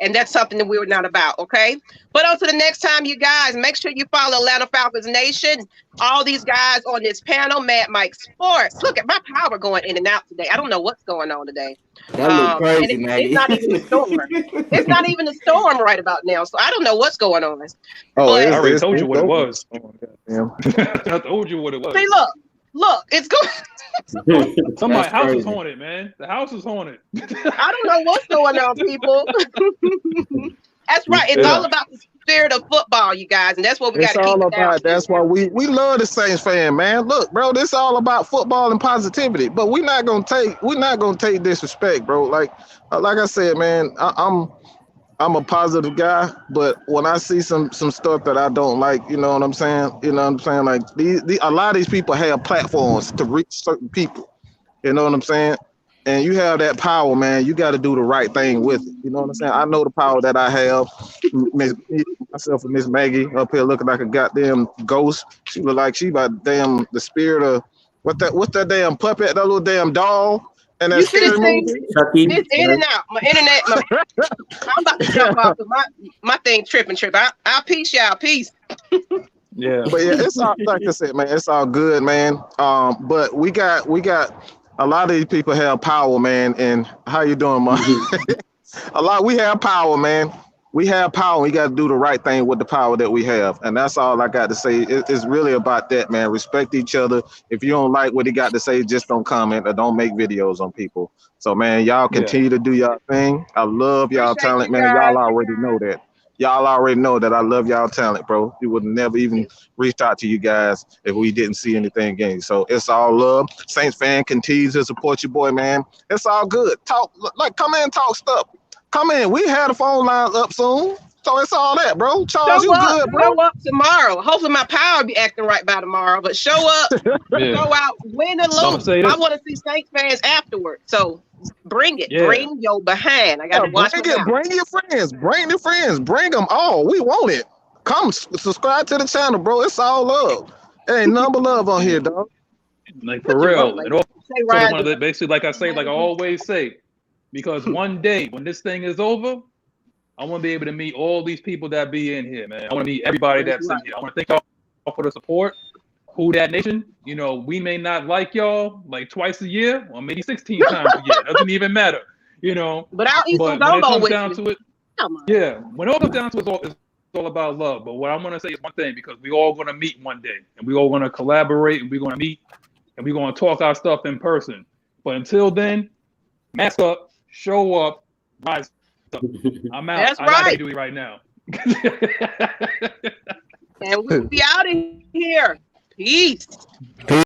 S1: And that's something that we're not about, okay? But on to the next time, you guys, make sure you follow Atlanta Falcons Nation. All these guys on this panel, Mad Mike Sports. Look at my power going in and out today. I don't know what's going on today.
S4: That look
S1: And
S4: crazy,
S1: it's
S4: Maggie.
S1: not even a storm. It's not even a storm right about now. So I don't know what's going on.
S5: oh,
S1: But
S3: I already
S5: it's
S3: told you what it
S5: over.
S3: was.
S5: Damn.
S3: I told you what it was.
S1: see, look, it's going.
S3: Somebody's
S4: That's
S3: house is
S4: crazy.
S3: haunted, man. The house is haunted.
S1: I don't know what's going on, people. That's right. It's all about the spirit of football, you guys, and that's what we got
S5: It's
S1: to keep
S5: all
S1: it down.
S5: about. That's why we love the Saints fan, man. Look, bro, this all about football and positivity. But we're not gonna take disrespect, bro. Like I said, man, I'm a positive guy, but when I see some stuff that I don't like, you know what I'm saying? You know what I'm saying? Like a lot of these people have platforms to reach certain people. You know what I'm saying? And you have that power, man. You got to do the right thing with it. You know what I'm saying? I know the power that I have. Myself and Ms Maggie up here looking like a goddamn ghost. She look like she about damn the spirit of what's that damn puppet, that little damn doll, and that
S1: You should have
S5: scary
S1: seen
S5: movie.
S2: Chucky.
S1: this in and out. My internet, I'm about to jump off. My thing tripping. I'll peace y'all. Peace.
S3: Yeah.
S5: But yeah, it's all like I said, man. It's all good, man. But we got a lot of these people have power, man. And how you doing, man? We have power, man. We have power. We got to do the right thing with the power that we have, and that's all I got to say. It's really about that, man. Respect each other. If you don't like what he got to say, just don't comment or don't make videos on people. So, man, y'all continue to do y'all thing. I love y'all
S1: Appreciate
S5: talent,
S1: you
S5: man.
S1: guys.
S5: Y'all already know that. Y'all already know that I love y'all talent, bro. We would never even reach out to you guys if we didn't see anything again. So it's all love. Saints fan continues to support your boy, man. It's all good. Talk, like, come in and talk stuff. Come in. We had the phone lines up soon. So it's all that, bro. Charles, you good, bro?
S1: Show up tomorrow. Hopefully my power be acting right by tomorrow. But show up,
S3: Yeah.
S1: go out, win or
S3: I'm gonna
S1: lose.
S3: say
S1: I
S3: this.
S1: want to see Saints fans afterwards. So bring it.
S3: Yeah.
S1: Bring your behind. I got to watch my mouth.
S5: Bring your friends. Bring your friends. Bring them all. We want it. Come subscribe to the channel, bro. It's all love. There ain't number love on here, dog.
S3: Like for
S1: What you
S3: real.
S1: want,
S3: And
S1: like,
S3: also
S1: say
S3: one
S1: Ryan.
S3: of the basically like I say, like I always say, because one day when this thing is over, I want to be able to meet all these people that be in here, man. I want to meet everybody that's in here. I want to thank y'all for the support. Who Dat Nation, You know, we may not like y'all like twice a year or maybe 16 times a year. It doesn't even matter. You know,
S1: But I'll eat some
S3: when it
S1: gumbo
S3: comes
S1: with
S3: down
S1: you.
S3: to it, yeah, when it all comes down to it, it's all about love. But what I'm going to say is one thing, because we all going to meet one day and we all going to collaborate and we're going to meet and we're going to talk our stuff in person. But until then, mask up, show up, rise up. I'm out.
S1: That's
S3: I got to
S1: right.
S3: do it right now.
S1: And we'll be out of here. Peace.